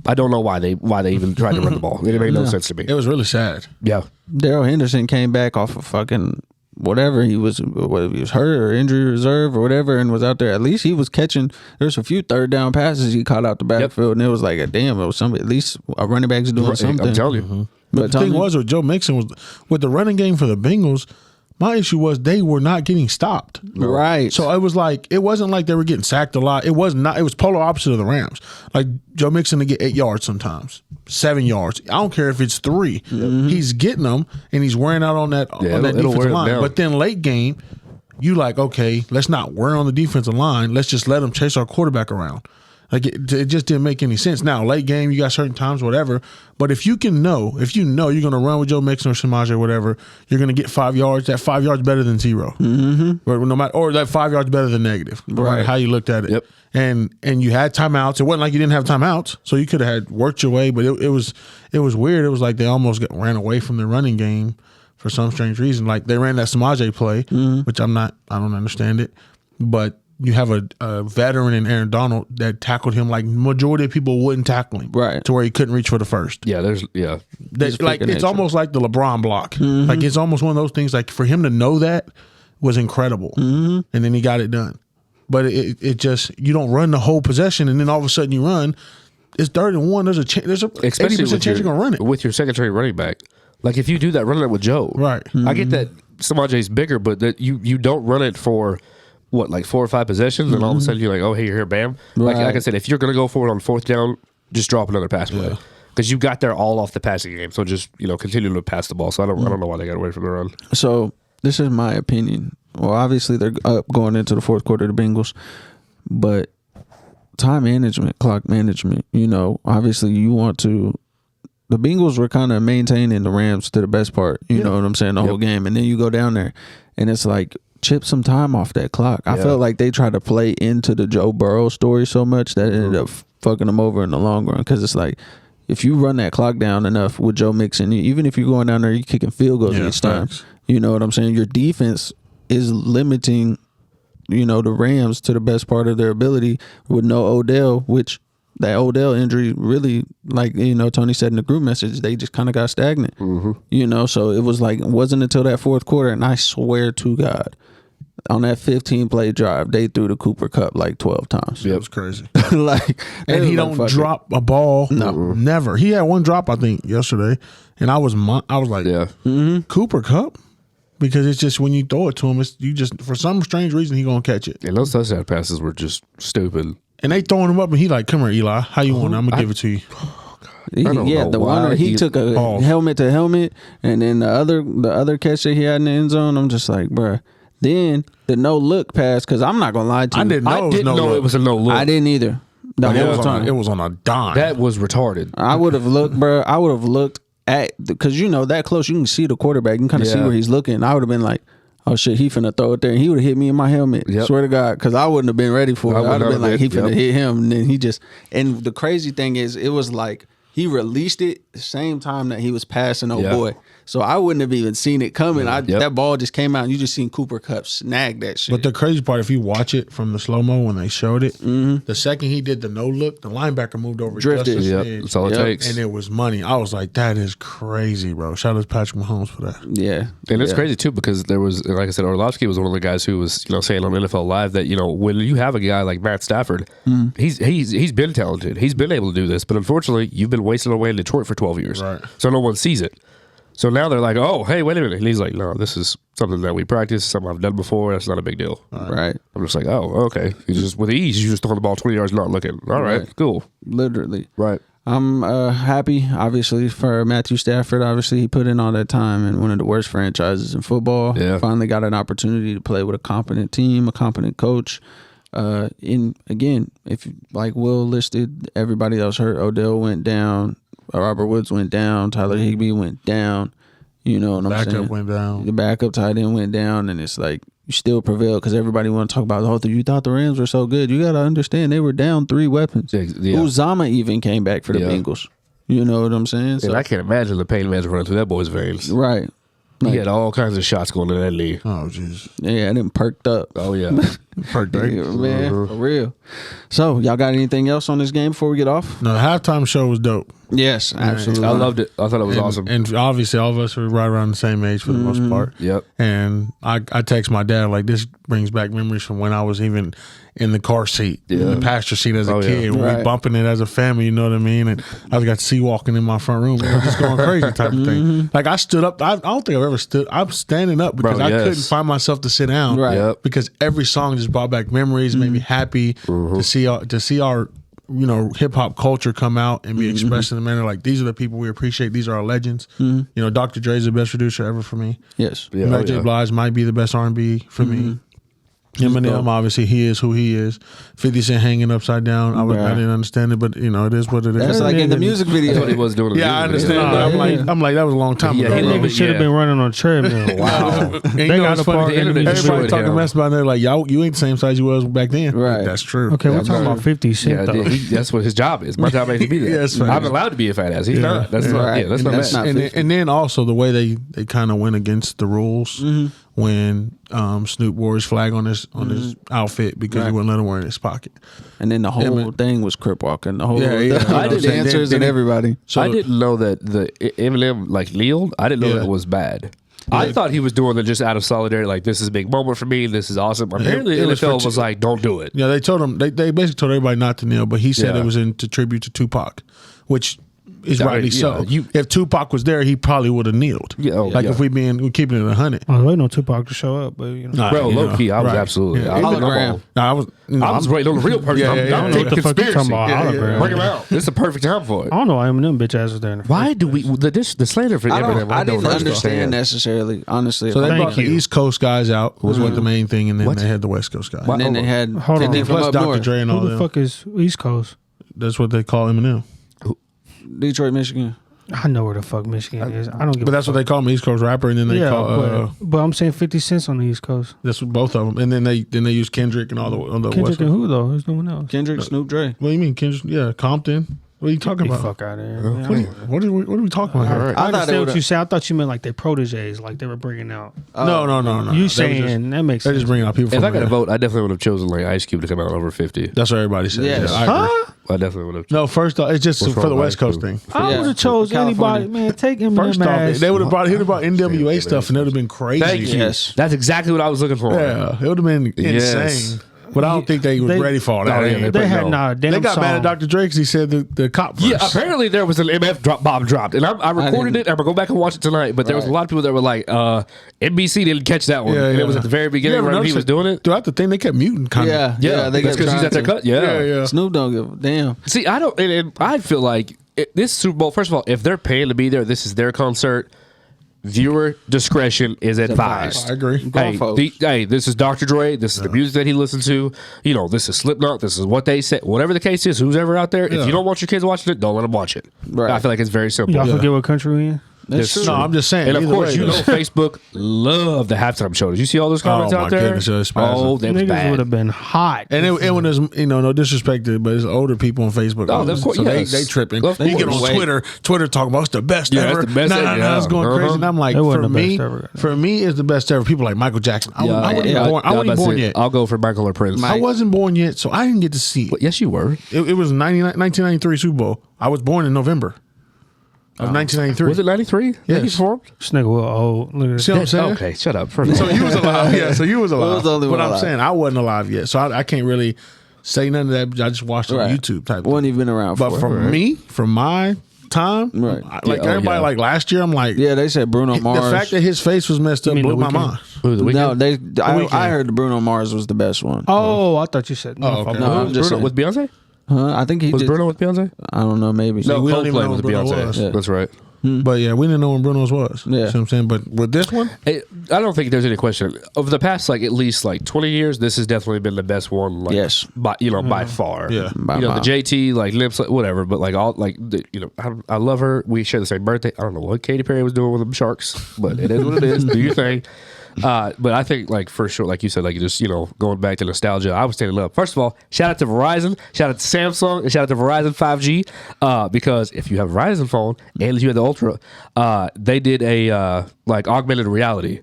I don't know why they even tried to run the ball. It made no sense to me. It was really sad. Yeah. Darrell Henderson came back off of fucking whatever he was hurt or injury reserve or whatever, and was out there. At least he was catching. There's a few 3rd down passes he caught out the backfield, and it was like, damn, it was somebody. At least a running back's doing something. I'm telling you. But the thing was with Joe Mixon was with the running game for the Bengals. My issue was they were not getting stopped. Right. So it wasn't like they were getting sacked a lot. It was polar opposite of the Rams. Like Joe Mixon to get 8 yards sometimes, 7 yards. I don't care if it's 3. He's getting them and he's wearing out on that defensive line. But then late game, you like, okay, let's not wear on the defensive line. Let's just let them chase our quarterback around. Like it just didn't make any sense. Now, late game, you got certain times, whatever. But if you know you're going to run with Joe Mixon or Samaje or whatever, you're going to get 5 yards. That 5 yards better than 0. Or that 5 yards better than negative. No matter how you looked at it. Yep. And you had timeouts. It wasn't like you didn't have timeouts, so you could have had worked your way. But it was weird. It was like they almost ran away from the running game for some strange reason. Like they ran that Samaje play, which I don't understand it, but. You have a veteran in Aaron Donald that tackled him like majority of people wouldn't tackle him, right? To where he couldn't reach for the first. Yeah, it's almost like the LeBron block. Like it's almost one of those things. Like for him to know that was incredible, and then he got it done. But it just you don't run the whole possession, and then all of a sudden you run. It's 3rd and 1. There's a 80% chance you're gonna run it with your secondary running back. Like if you do that, run it with Joe. Right. I get that Samaje's bigger, but that you don't run it for. What, like 4 or 5 possessions, and all of a sudden you're like, oh, hey, you're here, bam. Like I said, if you're going to go for it on 4th down, just drop another pass play. Because you got there all off the passing game. So just, continue to pass the ball. So I don't know why they got away from the run. So this is my opinion. Well, obviously they're up going into the 4th quarter, the Bengals. But time management, clock management, obviously you want to. The Bengals were kind of maintaining the Rams to the best part. You know what I'm saying? The whole game. And then you go down there, and it's like, chip some time off that clock. I felt like they tried to play into the Joe Burrow story so much that it ended up fucking them over in the long run. Because it's like, if you run that clock down enough with Joe Mixon, even if you're going down there, you're kicking field goals each time. You know what I'm saying? Your defense is limiting, the Rams to the best part of their ability with no Odell, which that Odell injury really, like, Tony said in the group message, they just kind of got stagnant. So it was like, it wasn't until that 4th quarter, and I swear to God, on that 15-play drive, they threw the Cooper Cup like 12 times. Yeah, it was crazy. And he don't drop a ball. No, never. He had one drop, I think, yesterday, and I was like, Cooper Cup, because it's just when you throw it to him, you just for some strange reason he gonna catch it. And those touchdown passes were just stupid. And they throwing him up, and he like, come here, Eli, how you want it? I'm gonna give it to you. The one where he took a helmet to helmet, and then the other catch that he had in the end zone, I'm just like, bruh. Then the no look pass, because I'm not gonna lie to you, I didn't know it was a no look. I didn't either. It was on a dime. That was retarded. I would have looked, bro. I would have looked at, because that close you can see the quarterback. You can kind of see where he's looking. I would have been like, oh shit, he finna throw it there, and he would have hit me in my helmet. Swear to God, because I wouldn't have been ready for it. I would have been like, he finna hit him, and then he just. And the crazy thing is, it was like he released it the same time that he was passing. Boy. So I wouldn't have even seen it coming. That ball just came out, and you just seen Cooper Kupp snag that shit. But the crazy part, if you watch it from the slow-mo when they showed it, the second he did the no-look, the linebacker moved over. Drifted. That's all it takes. And it was money. I was like, that is crazy, bro. Shout out to Patrick Mahomes for that. Yeah. And it's crazy, too, because there was, like I said, Orlovsky was one of the guys who was, saying on NFL Live that, when you have a guy like Matt Stafford, he's been talented. He's been able to do this. But unfortunately, you've been wasting away in Detroit for 12 years. Right. So no one sees it. So now they're like, oh, hey, wait a minute. And he's like, no, this is something that we practice, something I've done before. That's not a big deal. Right. I'm just like, oh, okay. You just with ease, you just throw the ball 20 yards not looking. All right, cool. Literally. Right. I'm happy, obviously, for Matthew Stafford. Obviously, he put in all that time in one of the worst franchises in football. Yeah. Finally got an opportunity to play with a competent team, a competent coach. Again, if like Will listed, everybody else hurt. Odell went down. Robert Woods went down. Tyler Higbee went down. You know what I'm saying? Backup went down. The backup tight end went down, and it's like you still prevail because everybody want to talk about, oh, you thought the Rams were so good. You got to understand they were down 3 weapons. Yeah. Uzama even came back for the Bengals. You know what I'm saying? So, I can't imagine the pain man's running through that boy's veins. Right. He had all kinds of shots going to that knee. Oh, jeez. Yeah, and then perked up. Oh, yeah. Per day. Yeah, man, for real. So, y'all got anything else on this game before we get off? No, the halftime show was dope. Yes, absolutely. I loved it. I thought it was awesome. And obviously, all of us were right around the same age for the most part. Yep. And I text my dad, like, this brings back memories from when I was even in the car seat, in the passenger seat as a kid. We were bumping it as a family, you know what I mean? And I got to see walking in my front room, just going crazy type of thing. Like, I stood up. I don't think I've ever stood. I'm standing up because I couldn't find myself to sit down. Right. Yep. Because every song just brought back memories, made me happy to see our hip hop culture come out and be expressed in a manner like, these are the people we appreciate. These are our legends. You know, Dr. Dre's the best producer ever for me. Yes. Yeah, Mary J. Blige might be the best R&B for me. Eminem, obviously, he is who he is. 50 Cent hanging upside down. I didn't understand it, but it is what it is. That's like in the music video. That's what he was doing. I understand. But I'm like, that was a long time ago. That nigga should have been running on a treadmill. Wow. They got a part in the Everybody talking mess about it. Like, y'all, you ain't the same size you was back then. Right. That's true. Okay, we're talking about 50 Cent, though. That's what his job is. My job ain't to be there. Yes, man. I'm allowed to be a fat ass. He's not. That's not. Yeah, that's not bad. And then also the way they kind of went against the rules when Snoop wore his flag on his outfit because he wouldn't let him wear it in his pocket. And then the whole thing was crip walking. The whole I the did dancers and everybody. So I didn't know that the Eminem like kneeled. I didn't know that was bad. I thought he was doing it just out of solidarity, like, this is a big moment for me, this is awesome. Apparently, the NFL was like, don't do it. Yeah, they told him, they basically told everybody not to kneel, but he said it was in tribute to Tupac, which is rightly so. If Tupac was there, he probably would have kneeled. If we're keeping it 100. I was waiting on Tupac to show up, but bro, low key, I was absolutely. I was waiting on the real person. I'm taking conspiracy. Bring him out. This is a perfect time for it. I don't know why Eminem bitch ass was there. Why do we the slander for Eminem? I didn't understand necessarily, honestly. So they brought the East Coast guys out was what the main thing, and then they had the West Coast guys. And then they had plus Dr. Dre and all Who that. the fuck is East Coast? That's what they call Eminem. Detroit, Michigan. I know where the fuck Michigan is. I don't give. But that's what they call him, East Coast rapper, and then they call. But I'm saying 50 Cent on the East Coast. That's what both of them, and then they use Kendrick and all the Kendrick West and who though? There's no one else. Kendrick, Snoop, Dre. What do you mean, Kendrick? Yeah, Compton. What are you talking about? Fuck out of here. What are we talking about here? I understand what you said. I thought you meant like their proteges, like they were bringing out. No. You saying that makes sense. They're just bringing out people. If I got to vote, I definitely would have chosen like Ice Cube to come out over 50. That's what everybody says. Yes. Yeah, I agree. I definitely would have. No, first off, it's just for the West Coast thing. I would have chose anybody, man. Take him. First off, they would have brought NWA stuff, and it would have been crazy. Thank you. Yes. That's exactly what I was looking for. Yeah, it would have been insane. But I don't think they was ready for all that. They had not a damn They got song. mad at Dr. Dre because he said the cop verse. Yeah, apparently there was an MF bomb dropped, and I recorded it. I'm gonna go back and watch it tonight. But there was a lot of people that were like, NBC didn't catch that one, and it was at the very beginning when he was doing it. Throughout the thing, they kept muting. Yeah, that's because he's at their cut. Yeah. Snoop don't give a damn. See, I don't. And I feel like this Super Bowl. First of all, if they're paying to be there, this is their concert. Viewer discretion is advised. I agree. Hey, this is Dr. Dre. This is the music that he listens to. You know, this is Slipknot. This is what they say. Whatever the case is, who's ever out there, if you don't want your kids watching it, don't let them watch it. Right. I feel like it's very simple. Y'all forget what country we in? That's true. No, I'm just saying. And of course, Facebook love the halftime show. Did you see all those comments out there? Goodness, that was Niggas bad. would have been hot. And it was, no disrespect to it, but it's older people on Facebook. Oh, of course, so yes. they tripping. Of You get on course. Twitter talking about it's the best ever. It's the best ever. It's going crazy. And I'm like, It wasn't for the me, best ever. for me, it's the best ever. People like Michael Jackson. I wasn't born yet. I'll go for Michael or Prince. I wasn't born yet, so I didn't get to see it. Yes, you were. It was 1993 Super Bowl. I was born in November of 1993. Was it 93? Yes. That he performed? This nigga was old. Look at See what I'm this. saying? Okay, shut up. So you was alive. Yeah, so you was alive. was the only one But I'm alive. saying I wasn't alive yet, so I can't really say none of that. I just watched it on Right. YouTube type. Wasn't even around But for for it. me, from my time, Right. Everybody like last year, I'm like, Yeah, they said Bruno Mars. the fact that his face was messed up mean blew The my Weeknd? mind. Who, the No, Weeknd? I heard the Bruno Mars was the best one. Oh, I thought you said. Oh, okay. No, I'm just Bruno saying. with Beyonce? I think he Was did. Bruno with Beyonce? I don't know, maybe. No, we don't even Coldplay know was who Bruno Beyonce. was. Yeah. That's right. But yeah, we didn't know when Bruno's was. Yeah. You know what I'm saying? But with this one, I don't think there's any question. Over the past, at least 20 years, this has definitely been the best one. Yes. By far. Yeah. By the mile. JT, lips, whatever. But I love her. We share the same birthday. I don't know what Katy Perry was doing with them sharks, but it is what it is. Do your thing. But I think, for sure, like you said, just going back to nostalgia, I was standing up. First of all, shout out to Verizon, shout out to Samsung, and shout out to Verizon 5G. Because if you have a Verizon phone and you have the Ultra, they did a augmented reality.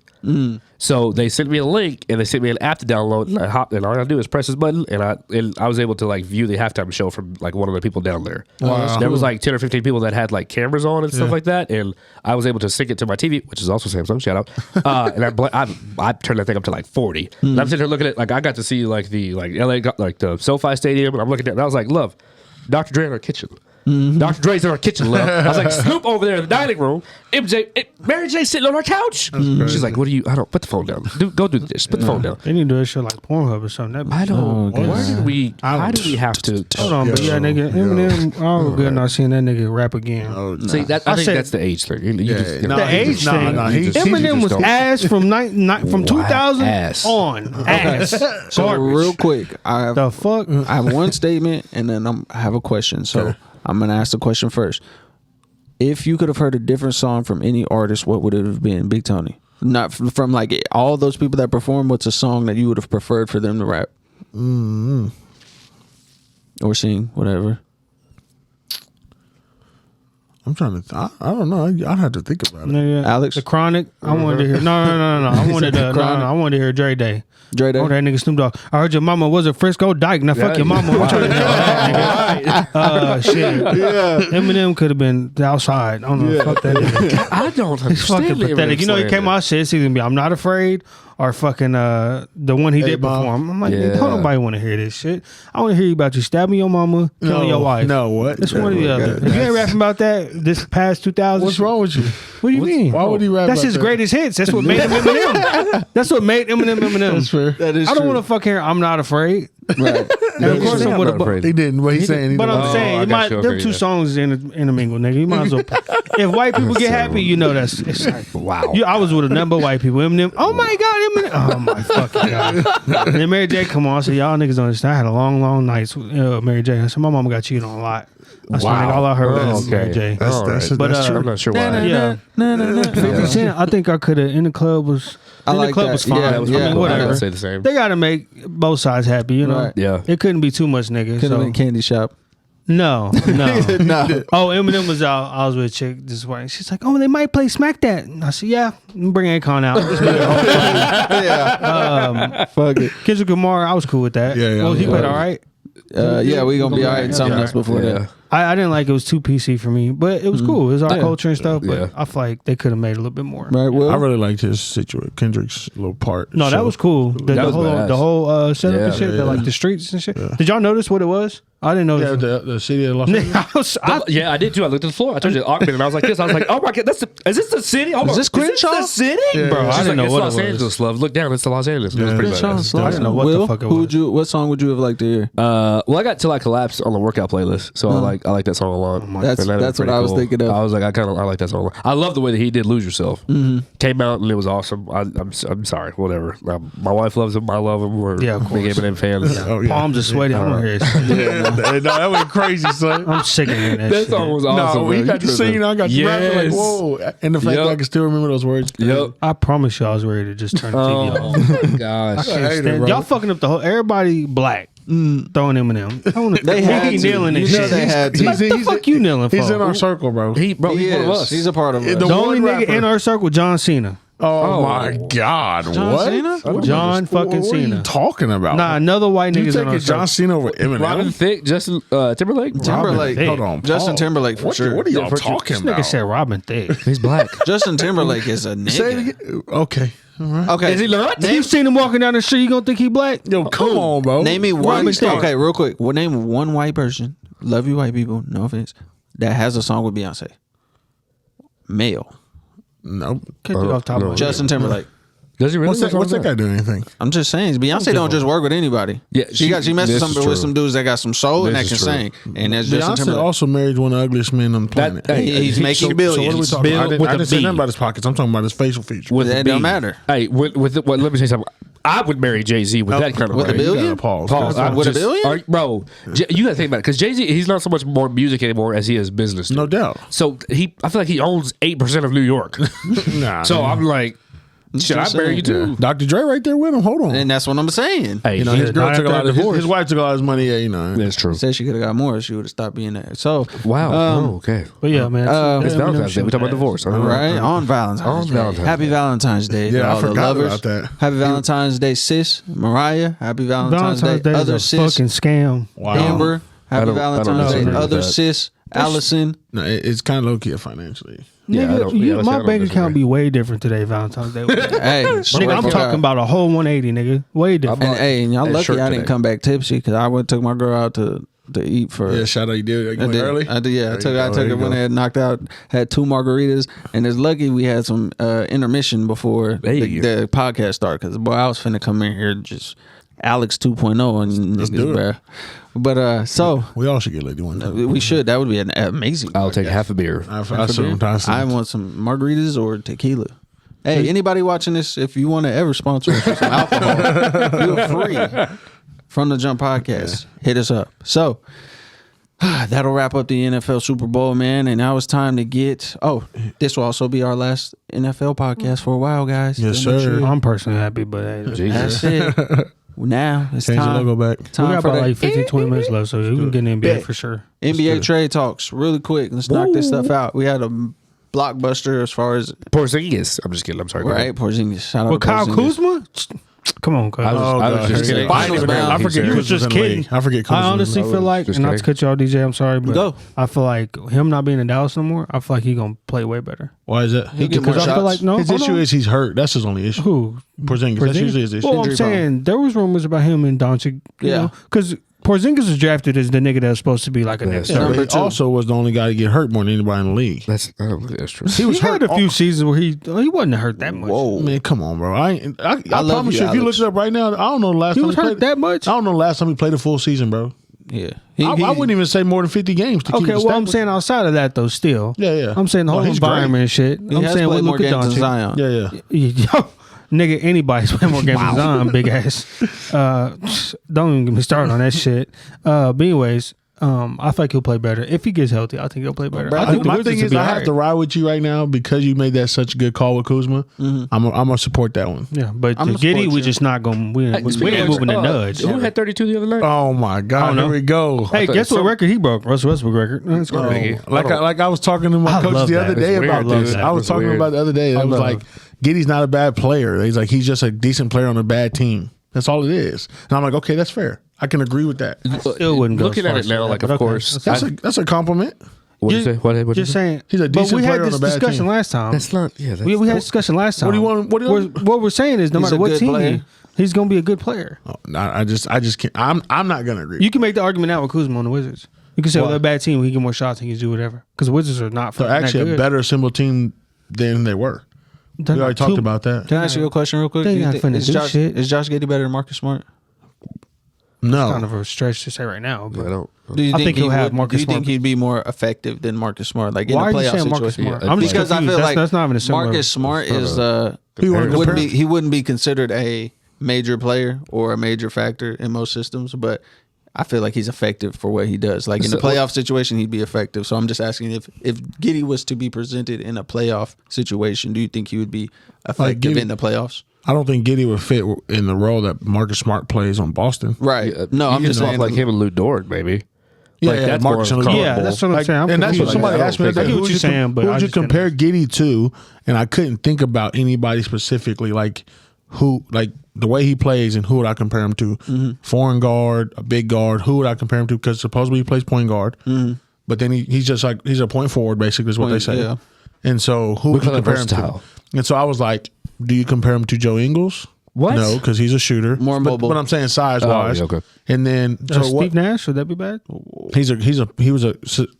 So they sent me a link and they sent me an app to download, and and all I gotta do is press this button, and I was able to like view the halftime show from like one of the people down there. Wow. There was like 10 or 15 people that had like cameras on and stuff like that, and I was able to sync it to my TV, which is also Samsung. Shout out! And I turned that thing up to like 40. And I'm sitting here looking at like I got to see like the LA like the SoFi Stadium, and I'm looking at it, and I was like, love, Dr. Dre in our kitchen. Dr. Dre's in our kitchen, love. I was like, Snoop over there in the dining room. Mary J sitting on our couch. She's like, what are you? I don't put the phone down. Go do this. Put the phone down. They need to do a shit like Pornhub or something. I know. Where did we? How do we have to? Hold on, but yeah, nigga, Eminem, I was good not seeing that nigga rap again. See, I think that's the age thing. The age thing. He's Eminem was just ass from 2000 ass. on. Ass. So Garbage. real quick, I The fuck? have one statement and then I have a question. So I'm gonna ask the question first. If you could have heard a different song from any artist, what would it have been? Big Tony. Not from like all those people that perform. What's a song that you would have preferred for them to rap or sing, whatever? I'm trying to. I don't know. I'd have to think about it. Nigga, Alex? The Chronic. I wanted to hear. No. I wanted to. I wanted to hear Dre Day. Dre Day? Oh, that nigga Snoop Dogg. I heard your mama was a Frisco dyke. Now fuck your mama. What you shit. Yeah. Eminem could have been outside. I don't know. Fuck that nigga. I don't He's understand. fucking pathetic. You know, he came out shit. It's either gonna be I'm Not Afraid or fucking the one he did perform. I'm like, Yeah. don't nobody want to hear this shit. I want to hear you about you stabbing your mama, killing your wife. No, what? It's one or the other. If you ain't rapping about that this past 2000, What's wrong with you? What do you mean? Why would he rap That's about his that? greatest hits. That's what made him Eminem. That's what made Eminem Eminem. That's fair. That is I don't true. want to fuck hear I'm Not Afraid. Right. And of course I'm with a He didn't. But he's saying. but I'm I saying, got you. them Okay, two yeah. songs intermingle, nigga. You might as well. If white people get happy, you know that's. It's like, Wow. I was with a number of white people. Eminem. Oh my god, Eminem. Oh my fucking god. And then Mary J. Come on. I said, y'all niggas don't understand. I had a long nights with Mary J. I said, my mama got cheated on a lot. I said, nigga, all I heard was Mary J. That's But, I'm not sure why. Yeah. 50 Cent, I think I could have. In the club was. I In the like club that. was fine. Yeah, I mean, yeah. I whatever. would say the same. They got to make both sides happy, you know. Right. Yeah. It couldn't be too much, nigga. Could have So. been Candy Shop. No. No. Oh, Eminem was out. I was with a chick this morning. She's like, "Oh, they might play Smack That." And I said, "Yeah, bring Akon out." Yeah. Fuck it. Kendrick Lamar, I was cool with that. Yeah, Well, he yeah. played all right. Yeah, we gonna be all right in something else before that. I didn't like it was too PC for me, but it was cool. It was our Yeah. culture and stuff. But Yeah. I feel like they could have made a little bit more. Right. Well, I really liked his situation. Kendrick's little part. No, that was cool. The was whole badass. setup and Yeah, shit, yeah. like the streets and shit. Did y'all notice what it was? I didn't Yeah, notice. the city of Los Angeles. Yeah, I did too. I looked at the floor. I told you Augment, and I was like this. I was like, oh my god, is this the city? Hold on. this Crenshaw? the city? Yeah. Bro, I She's didn't like, know it's what Los it was. Angeles, love. Look down. It's the Los Angeles. It was pretty badass. I didn't know what the Will, fuck it who was. would you? What song would you have liked to hear? Well, I got Till I Collapse on the workout playlist, so I like that song a lot. That's And that what pretty I was thinking of. I was like, I like that song a lot. I love the way that he did Lose Yourself. Came out and it was awesome. I'm sorry, whatever. My wife loves him. I love him. We're Yeah, of big course. Eminem fans. Oh, yeah. Palms are sweaty. I don't hear it. No, that went crazy, son. I'm sick of hearing that That shit. song was awesome. No, we man. got to You sing. I got to rap. Like, Yes. whoa. And the fact that I can still remember those words. Yep. I promise you, I was ready to just turn the TV Oh off. my gosh. Can't hate it, stand- bro. y'all fucking up the whole. Everybody black throwing Eminem. I wanna, They had he to. kneeling and You know shit. they had to. What the fuck you kneeling for? He's in our circle, bro. He's one He of is. us. He's a part of us. the only one nigga rapper. in our circle, John Cena. Oh my God! John what? Cena? John fucking What are you Cena. talking about? Nah, another white you nigga's in our taking John circle. Cena over Eminem? Robin Thicke, Justin Timberlake. Timberlake. Thicke. Hold on, Justin Paul. Timberlake for sure. What are y'all for- talking This about? nigga said Robin Thicke. He's black. Justin Timberlake is a Say it nigga. again. Okay. All right. Okay. Is he not? If you seen him walking down the street, you gonna think he black? Yo, come on, bro. Name me one. Robin Thicke. Okay, real quick. Well, name one white person. Love you, white people. No offense. That has a song with Beyonce. Male. Nope. Can't do it off the top of my head. Justin Timberlake. Does he really? What's that guy doing anything? I'm just saying, Beyonce don't just work with anybody. Yeah, she messes this is with true. some dudes that got some soul and that This can is sing, true. and that's Justin Beyonce Timberlake. also married one of the ugliest men on the planet. He's making So billions. what are we talking Bill about? with I a didn't say B. nothing about his pockets. I'm talking about his facial features. With That a don't B. matter. Hey, let me say something. I would marry Jay-Z with that kind of with a money. billion? You gotta pause. Pause. I'm With a just- billion? bro. You got to think about it because Jay-Z, he's not so much more music anymore as he is business. No doubt. So I feel like he owns 8% of New York. Nah. So I'm like, Shit, I marry you too. Dr. Dre right there with him. Hold on. And that's what I'm saying. Hey, You know, his girl took a lot of his wife took a lot of his money. Yeah, you know. That's true. Said she could have got more. She would have stopped being there. So Wow. Okay. But yeah, man. It's Valentine's Day. We talking about divorce. right on Valentine's Day. Happy Valentine's Day. to Yeah, I all the forgot lovers. about that. Happy Valentine's Day, sis Mariah. Happy Valentine's Day, Day other is a sis fucking scam. Wow. Amber. Happy I don't Valentine's Day, disagree with other that. sis Allison. No, it's kind of low key financially. Yeah, I Nigga, don't- yeah, let's say I my don't bank disagree. account be way different today, Valentine's Day. Hey, Nigga, I'm talking about a whole 180, nigga. Way different. And hey, and y'all that lucky shirt I didn't today. come back tipsy because I took my girl out to eat for. Yeah, shout out you did. You went early. I did. Yeah, I took There it you when go. I had knocked out. Had 2 margaritas, and it's lucky we had some intermission before Hey. the podcast started. Because boy, I was finna come in here just Alex 2.0 and Let's niggas, do it. bruh. But so We all should get lady one time. we should. That would be an amazing. I'll take podcast. half a beer. I sometimes I want some margaritas or tequila. Hey, anybody watching this, if you want to ever sponsor us with some alcohol, feel free. From the Jump Podcast, hit us up. So that'll wrap up the NFL Super Bowl, man. And now it's time to get. Oh, this will also be our last NFL podcast for a while, guys. Yes, So make sir. I'm personally happy, but hey, Jesus. That's it. Now it's change the time. logo back. we Time got for about the like 15, 20 minutes left, so we can get in NBA for sure. NBA trade talks really quick. Let's knock this stuff out. We had a blockbuster as far as Porzingis. I'm just kidding. I'm sorry. go ahead. right. Porzingis. Shout out Well, to Kyle Porzingis. Kuzma? Come on, Kyle. I was just kidding. Finals bound. I forget. You Kuzma's was just in the league. kidding. I forget. I Kuzma's honestly in the feel league. like, just and not to kidding. cut you off, DJ, I'm sorry, but Go. I feel like him not being in Dallas no more, I feel like he going to play way better. Why is that? He get more Because I feel shots. like, no, His hold issue on. is he's hurt. That's his only issue. Who? Porzingis. That's usually his issue. Well, I'm Injury saying there was rumors about him and Doncic. Yeah. Because Porzingis was drafted as the nigga that was supposed to be like a next Yeah. star. Number But he 2. also was the only guy to get hurt more than anybody in the league. I don't think that's true. He was He had hurt. a few seasons where he wasn't hurt that much. Whoa. Man, come on, bro. I love promise you, you, if you look Alex. it up right now, I don't know the last He time was he hurt played. that much? I don't know the last time he played a full season, bro. Yeah. I wouldn't even say more than 50 games to keep Okay, it well, I'm established. saying outside of that, though, still. Yeah, yeah. I'm saying the Oh, whole he's great. environment and shit. He I'm has saying we played more look at games than Doncic. Zion. Yeah, yeah. Yo, nigga, anybody's playing more games than Zion, big ass. Don't even get me started on that shit. But anyways, I feel like he'll play better. If he gets healthy, I think he'll play better. I think the My Wizards thing will is, be I have alright. to ride with you right now because you made that such a good call with Kuzma. I'm gonna support that one. Yeah, but I'm the gonna Giddy, support we you. just not going to win. We ain't moving the nudge. Who had 32 the other night? Oh my God! know. Here we go. Hey, guess what record he broke? Russell Westbrook record. That's Oh, crazy. like I was talking to my I coach love the that. other day It's about weird, this. dude. I was It's talking weird. about it the other day. I was like, Giddy's not a bad player. He's like, he's just a decent player on a bad team. That's all it is. And I'm like, okay, that's fair. I can agree with that. Still wouldn't go Looking as far at it as now, that, like, but of okay. course. That's a compliment. What did you say? What did you Just say? saying. He's a decent but we player had on this a bad discussion team. last time. That's not. Yeah, that's We had this discussion last time. What do you want? What do you want? What we're saying is no He's matter a what good team player. he's going to be a good player. Oh, I just can't. I'm not gonna agree. You can make the argument now with Kuzma on the Wizards. You can say, well, Why? they're a bad team. He get more shots. He can do whatever. Because the Wizards are not They're fucking actually that a good. better assembled team than they were. They're We not already talked too- about that. Can I ask you a question real quick? They Do you not think- finna is do Josh, shit. Is Josh Giddey better than Marcus Smart? No, Kind of a stretch to say right now. But I don't. Do you I think he'll have would- Marcus Do you think Smart. he'd be more effective than Marcus Smart? Like in why a are you playoff saying Marcus situation? Smart? Yeah, I'm just Because I confused. feel like that's not even a similar. Marcus Smart is He wouldn't be considered a major player or a major factor in most systems, but I feel like he's effective for what he does. Like in a So- playoff situation, he'd be effective. So I'm just asking if Giddey was to be presented in a playoff situation, do you think he would be effective Giddey- in the playoffs? I don't think Giddey would fit in the role that Marcus Smart plays on Boston. Right. No, You I'm can just talk saying like him and Lou Dort, maybe. Yeah, Like, that's Marcus more and Lou. Yeah, that's what I'm saying. I'm and that's what confused. somebody Like, asked me. I That don't day, think- I get who what would you're saying, but who I would you just didn't- compare Giddey to? And I couldn't think about anybody specifically, like who, like the way he plays, and who would I compare him to? Foreign guard, a big guard. Who would I compare him to? Because supposedly he plays point guard, but then he's just like he's a point forward, basically, is what they say. yeah. And so who would you call it compare him to? versatile. And so I was like, do you compare him to Joe Ingles? What? No, because he's a shooter. More But- mobile. But I'm saying size wise. yeah, okay. And then Steve so what? Nash, would that be bad? He was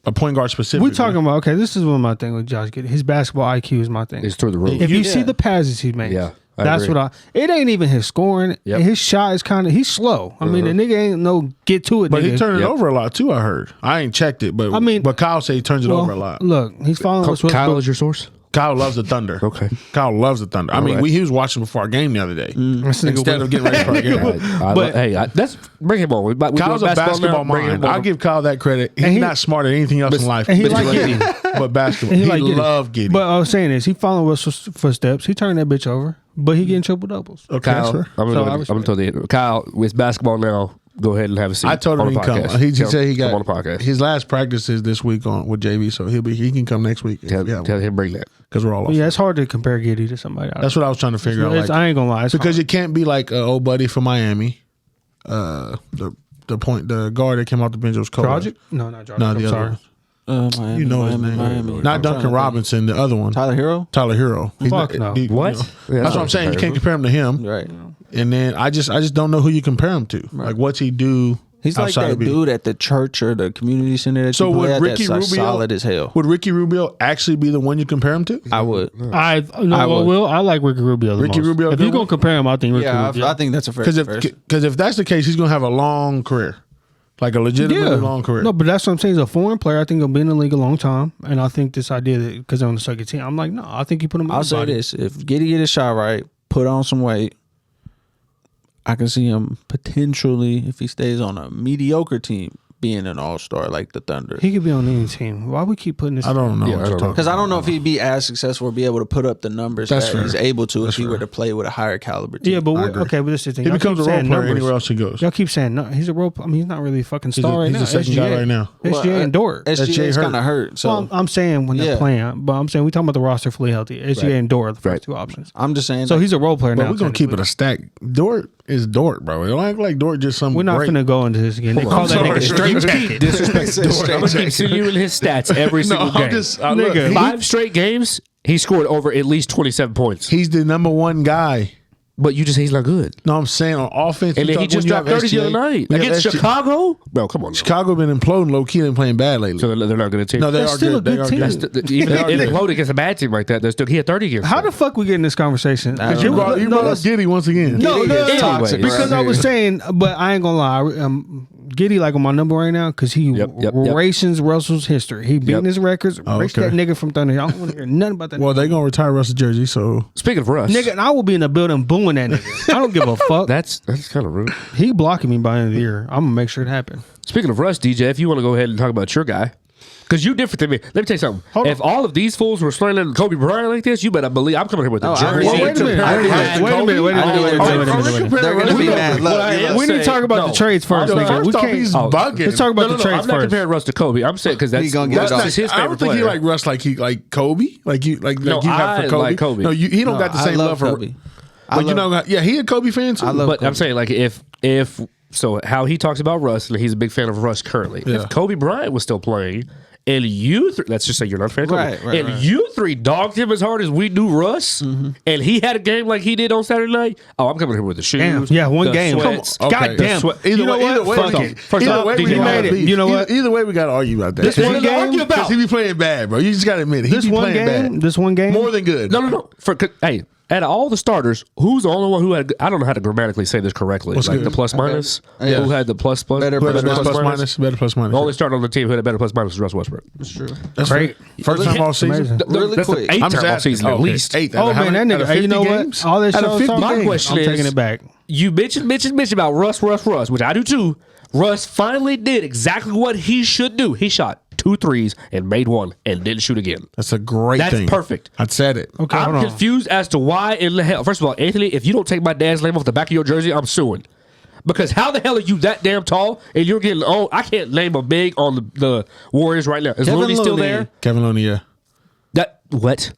a point guard specifically. We talking about, okay, this is one of my thing with Josh Giddey. His basketball IQ is my thing. He's through the roof. If you Yeah. see the passes he makes, Yeah, I that's agree. what it ain't even his scoring. Yep. His shot is kind of, he's slow. I mean, the nigga ain't no get to it But nigga. he turned it Yep. over a lot too. I heard. I ain't checked it, but I mean- but Kyle said he turns it Well, over a lot. Look, he's following what's Kyle is your source? Kyle loves the Thunder. Okay. Kyle loves the Thunder. I mean, right. he was watching before our game the other day This nigga instead of getting ready for our game. Hey, that's bring him on. We Kyle's doing a basketball now, bring him mind. on. I'll give Kyle that credit. He's And he- not smart at anything else in life. and he but like he Giddey. but basketball. And He like Giddey. loved Giddey. But I was saying this, he following Russell's footsteps. He turned that bitch over. But he getting triple doubles. Okay, Kyle, that's fair. I'm gonna tell you, Kyle, with basketball now, go ahead and have a seat. I told him on he the can podcast. come. He just said he Come got on the podcast. his last practice is this week with JV, so he can come next week. Tell him bring that. Because we're all off. Yeah, it's hard to compare Giddey to somebody else. That's what I was trying to figure out. Like, I ain't gonna lie. It's because hard. it can't be like old buddy from Miami, the guard that came off the bench was Kobe. Dragic? No, not Dragic. No, I'm the other sorry. one. Miami, You know his name. Miami. Not I'm Duncan trying to Robinson, the other one. Tyler Hero? Tyler Hero. He's Fuck no. What? you know. That's what I'm saying. You can't compare him to him. Right. And then I just don't know who you compare him to. Like, what's he do? He's like outside that of being- dude at the church or the community center that So you play would at Ricky that's like Rubio solid as hell. Would Ricky Rubio actually be the one you compare him to? I would. I like Ricky Rubio. Ricky Rubio If good you're gonna one? compare him, I think Ricky Yeah, Rubio. I think that's a fair Because if that's the case, he's gonna have a long career, like a legitimately long career. No, but that's what I'm saying. He's a foreign player. I think he'll be in the league a long time, and I think this idea that because they're on the second team, I'm like, no, I think you put him. I'll say this: if Giddey get his shot right, put on some weight, I can see him potentially, if he stays on a mediocre team, being an all-star like the Thunder. He could be on any team. Why we keep putting this? I don't know. Yeah, what I you're don't know. talking Because I don't know if he'd be as successful or be able to put up the numbers That's that fair. he's able to That's if he were fair. to play with a higher caliber team. Yeah, but I agree. okay, but this is the thing. He Y'all becomes a keep role saying player numbers. anywhere else he goes. Y'all keep saying no. He's a role. I mean, he's not really a fucking star right he's now. the second guy SGA. right now. SGA and Dort. SGA's hurt. kind of hurt. So Well, I'm saying when they're Yeah. playing, but I'm saying we talking about the roster fully healthy. SGA and Dort are the first Right. two options. I'm just saying. So he's a role player But now. we're gonna keep it a stack. Dort is Dort, bro. Don't act like Dort just some. We're not great. going to go into this again. They call that sorry. nigga straight You jacket. keep disrespecting. I'm gonna keep sending you in his stats every single game. Nigga, look, 5 straight games, he scored over at least 27 points. he's the number one guy. But you just say he's not good. No, I'm saying on offense. And you then he talk- just when you dropped have 30 the other SGA night when you have against SGA Chicago. Bro, come on. Chicago been imploding low key. They're playing bad lately. So they're not going to take. No, they That's are still good. a good They are team. good. That's even They are if good. imploded against a bad team like that, they're still he had 30 against. How them. the fuck we get in this conversation? I don't You know. brought up Giddey once again. No, Giddey is no, toxic because right I was here. saying, but I ain't gonna lie. Giddey like on my number right now because he Yep. races Russell's history. He beating Yep. his records. Raced okay. that nigga from Thunder. I don't want to hear nothing about that. Well, they're gonna retire Russell jersey, so Speaking of Russ, nigga, and I will be in the building booing that nigga. I don't give a fuck. that's kind of rude. He blocking me by the end of the year. I'm gonna make sure it happens. Speaking of Russ, DJ, if you want to go ahead and talk about your guy, because you different than me. Let me tell you something. Hold If all of these fools were slandering Kobe Bryant like this, you better believe I'm coming here with the Oh, jersey. Well, wait a minute. Wait a minute. Wait a minute. They're going to be mad. What I Look, am We need to saying- talk about the trades first. I'm nigga. not- We first off, can't. he's bugging. Let's talk about the trades I'm not first. comparing Russ to Kobe. I'm saying because that's gonna get it off. his I favorite don't think he player. like Russ like Kobe. Like you No, you have I for Kobe. like Kobe. No, he don't got the I same love love for Kobe. But you know, yeah, he a Kobe fan too. I love But I'm Kobe. saying like if so how he talks about Russ and he's a big fan of Russ currently. Yeah. If Kobe Bryant was still playing and you let's just say you're not a fan of Kobe, Right. you three dogged him as hard as we do Russ, and he had a game like he did on Saturday night. Oh, I'm coming here with the shoes. Damn. Yeah, one the game. Sweats. Come on. God damn. sweat- Either You know way, either what? way, Fuck we it. got- First either off, way, DJ, we you gotta made it. beef. You know what? Either way, we got to argue about that. This one game- because he be playing bad, bro. You just got to admit it. He This be one playing game. bad. This one game. More than good. No. Hey, out of all the starters, who's the only one who had? I don't know how to grammatically say this correctly. What's like good? the plus minus. Yeah. Who had the plus? Better Who had the plus best plus minus? Better plus minus. The only starter on the team who had a better plus minus was Russ Westbrook. It's true. That's Great. First time all season. Amazing. Really That's quick. the 8th I'm just time all asking. season at Okay. least. 8. Oh man, that nigga. Hey, you know what? All that Out of show 50 talk. My games. question I'm is, taking it back. You mentioned about Russ, which I do too. Russ finally did exactly what he should do. He shot 2 threes and made 1 and didn't shoot again. That's a great That's thing. perfect. I said it. Okay, I'm hold on. confused as to why in the hell. First of all, Anthony, if you don't take my dad's name off the back of your jersey, I'm suing. Because how the hell are you that damn tall and you're getting on? I can't name a big on the Warriors right now. Is Kevin Looney still Looney. there? Kevin Looney, yeah. That what?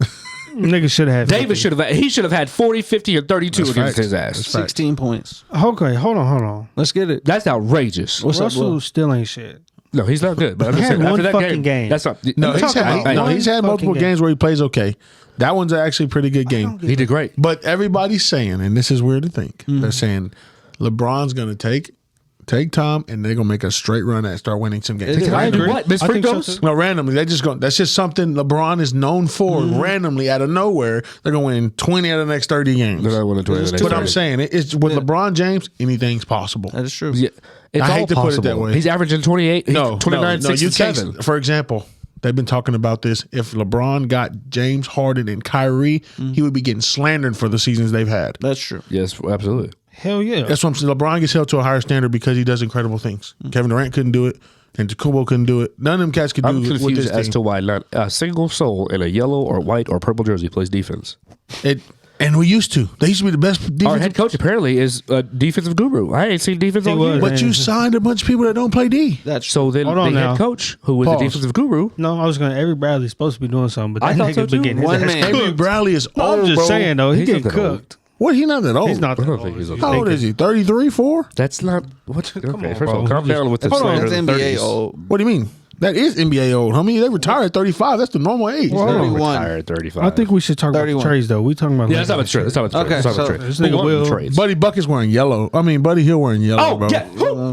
Nigga should have. David should have. He should have had 40, 50, or 32 That's against facts. his ass. That's facts. 16 points. Okay, hold on. Let's get it. That's outrageous. What's up, Russell Will? still ain't shit. No, he's not good. But I'm He just had saying, one after that fucking game. That's not. No, he's talking had, about he's had one multiple fucking games where he plays okay. That one's actually a pretty good game. he did great. But everybody's saying, and this is weird to think, Mm-hmm. they're saying LeBron's going to take Tom and they're going to make a straight run and start winning some games. Is it? I agree. What? Miss I Free think so, throws? too. No, randomly. They just go. That's just something LeBron is known for. Mm-hmm. Randomly, out of nowhere, they're going to win 20 out of the next 30 games. They're not winning 20 That's of the what next I'm 30. saying. It's with LeBron James, anything's possible. That is true. Yeah, it's I all hate to put it that possible. way. He's averaging 28. No, 29, 6, you and can't. 7. For example, they've been talking about this. If LeBron got James Harden and Kyrie, he would be getting slandered for the seasons they've had. That's true. Yes, absolutely. Hell yeah. That's what I'm saying. LeBron gets held to a higher standard because he does incredible things. Kevin Durant couldn't do it, and Jacobo couldn't do it. None of them cats could do I'm it with confused this as team. to why not a single soul in a yellow or white or purple jersey plays defense. It And we used to. They used to be the best defensive. Our head coach apparently is a defensive guru. I ain't seen defense all year. But you signed a bunch of people that don't play D. That's So then Hold the on head now. coach, who was Pause. the defensive guru, No, I was going to. Avery Bradley's supposed to be doing something, but that I thought nigga so, been too. getting his One ass man. cooked. Avery Bradley is No, old, I'm just bro. saying, though. He He's getting not that old. cooked. What? He not that old. He's not I that don't old. think he's okay. How old is he? 33, 4? that's not what. Okay, on, first of all, bro. calm down with the Hold on. slander That's of the NBA 30s. old. What do you mean? That is NBA old, homie. They retired at 35. That's the normal age. Well, hold on. 31. Retired at 35. I think we should talk about 31. the trades, though. We talking about Yeah, that's not about the trade. That's not about the trade. Okay, That's not about the so trade. this nigga Who won the Will- trades? Buddy Bucket's wearing yellow. I mean, Buddy Hill wearing yellow, Oh, bro. yeah.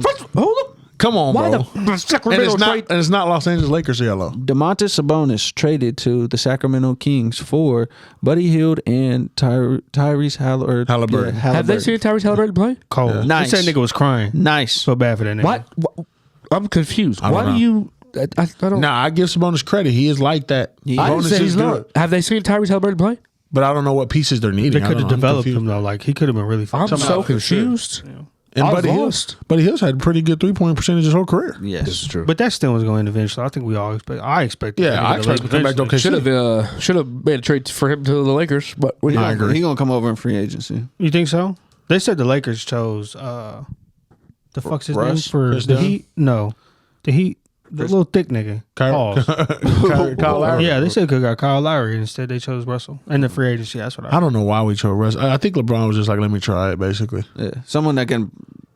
First, hold up. Come on, Why bro. the Sacramento trade? And it's not Los Angeles Lakers yellow. DeMontis Sabonis traded to the Sacramento Kings for Buddy Hield and Tyrese Halliburton. Have they seen Tyrese Halliburton play? Cold. Yeah. Nice. This nigga was crying. Nice. So bad for that nigga. What? I'm confused. don't Why know. do you? I don't. Nah, I give Sabonis credit. He is like that. I didn't Sabonis say is he's not. good. Have they seen Tyrese Halliburton play? But I don't know what pieces they're needing. They I could don't have know. I'm developed confused. him, though. Like, he could have been really I'm fucking so up. confused. And I was Buddy lost. Hill's had pretty good 3-point percentage his whole career. Yes. This is true. But that still was going to eventually. I think we all expect. I expect. Yeah, I expect him to come back to OKC. Should have made a trade for him to the Lakers, but we I didn't. agree. He gonna come over in free agency. You think so? They said the Lakers chose the fuck's his name Russ? for Chris the Dunn? Heat? No, the Heat. The little thick nigga. Pause. Kyle Lowry. Yeah, they said could got Kyle Lowry. Instead, they chose Russell and the free agency. That's what I don't know why we chose Russ. I think LeBron was just like, let me try it, basically. Yeah. Someone that can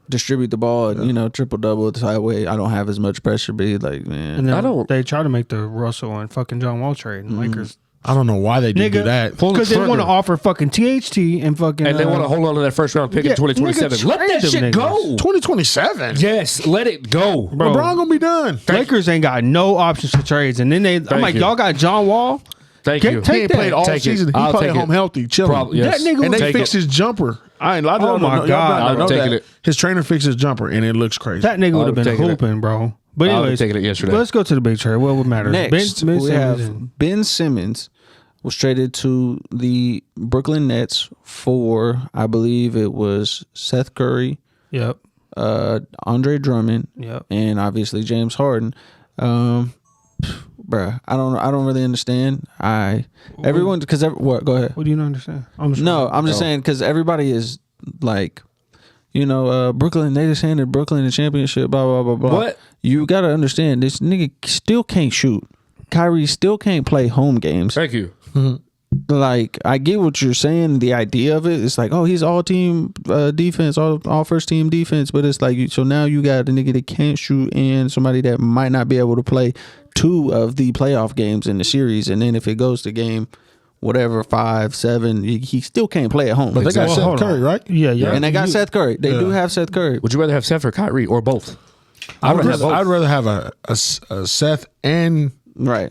distribute the ball and, triple double the way I don't have as much pressure, be like, man. And then I don't- They tried to make the Russell and fucking John Wall trade, and Lakers. I don't know why they didn't do that. Pull the Because they want trigger. to offer fucking THT and fucking. And they want to hold on to that first round pick in 2027. nigga, Let trade that them shit niggas. go. 2027? Yes, let it go. Bro, LeBron gonna be done. Lakers ain't got no options for trades, and then I'm like, you. y'all got John Wall. Thank Get- you. take He ain't that. played all Take it. season. He I'll played take home it. healthy, chilling. Probably, yes. That nigga And was they Take fixed it. his jumper. I Oh don't my know. God. Y'all know taking that. it. His trainer fixed his jumper, and it looks crazy. That nigga would have been taking it. hooping, bro. But I would've anyways, taken it yesterday. Let's go to the big trade. What would matter? Next, Ben we Simmons have and- Ben Simmons was traded to the Brooklyn Nets for, I believe it was Seth Curry, Yep. Andre Drummond, Yep. and obviously James Harden. Bruh, I don't really understand. Everyone, because what? Go ahead. What do you not understand? I'm just saying because everybody is like, Brooklyn. They just handed Brooklyn the championship. Blah blah blah blah. What? You got to understand, this nigga still can't shoot. Kyrie still can't play home games. Thank you. Like, I get what you're saying. The idea of it, it's like, oh, he's all team defense, all first team defense. But it's like, so now you got a nigga that can't shoot and somebody that might not be able to play 2 of the playoff games in the series. And then if it goes to game, whatever, 5, 7, he still can't play at home. But they got Well, Seth hold on. Curry, right? Yeah, yeah. And they got Seth Curry. They do have Seth Curry. Would you rather have Seth or Kyrie or both? I'd rather have both. rather have a Seth and Right.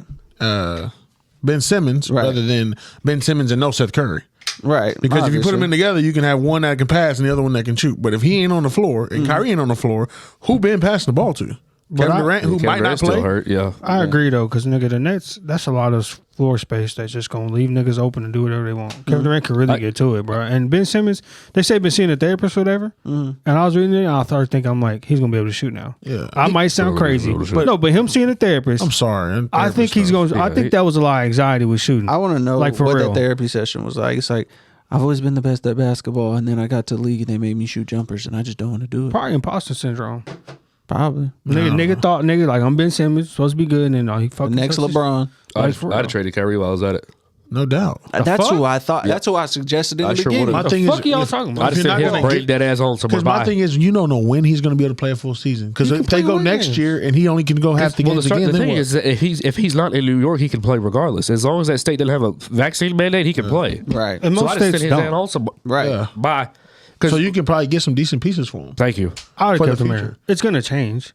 Ben Simmons Right. rather than Ben Simmons and no Seth Curry. Right. Because if you put them obviously. in together, you can have one that can pass and the other one that can shoot. But if he ain't on the floor and Kyrie ain't on the floor, who Ben passing the ball to? Kevin Durant, who Kevin might not Durant's still play. hurt. Yeah. I agree though, because nigga, the Nets, that's a lot of floor space that's just gonna leave niggas open to do whatever they want. Kevin Durant could really get to it, bro. And Ben Simmons, they say been seeing a therapist or whatever. And I was reading it, and I started thinking, I'm like, he's gonna be able to shoot now. Yeah. I might sound crazy, But- but him seeing a therapist, I'm sorry. I think he's going. gonna. I think that was a lot of anxiety with shooting. I want to know Like, for what real. that therapy session was like. It's like, I've always been the best at basketball, and then I got to the league and they made me shoot jumpers, and I just don't want to do it. Probably imposter syndrome. Probably. Nigga thought like I'm Ben Simmons, supposed to be good, and then he The fucking next touched his- LeBron. Like, for I'd real. have traded Kyrie while I was at it. No doubt. That's fuck? who I thought. That's who I suggested in I the sure beginning. would've. My thing fuck is, y'all if- talking if about? I just you're said not him gonna braid get- that ass on somewhere. Because my thing is, you don't know when he's going to be able to play a full season. Because He if can they play go one next game. year and he only can go half the Well, games the again, then thing what? is that if he's not in New York, he can play regardless. As long as that state doesn't have a vaccine mandate, he can play. Right. And So most I just sent states his don't. hand also. Right. Yeah. Bye. So you can probably get some decent pieces for him. Thank you. I would for have the kept him future. here. It's gonna change.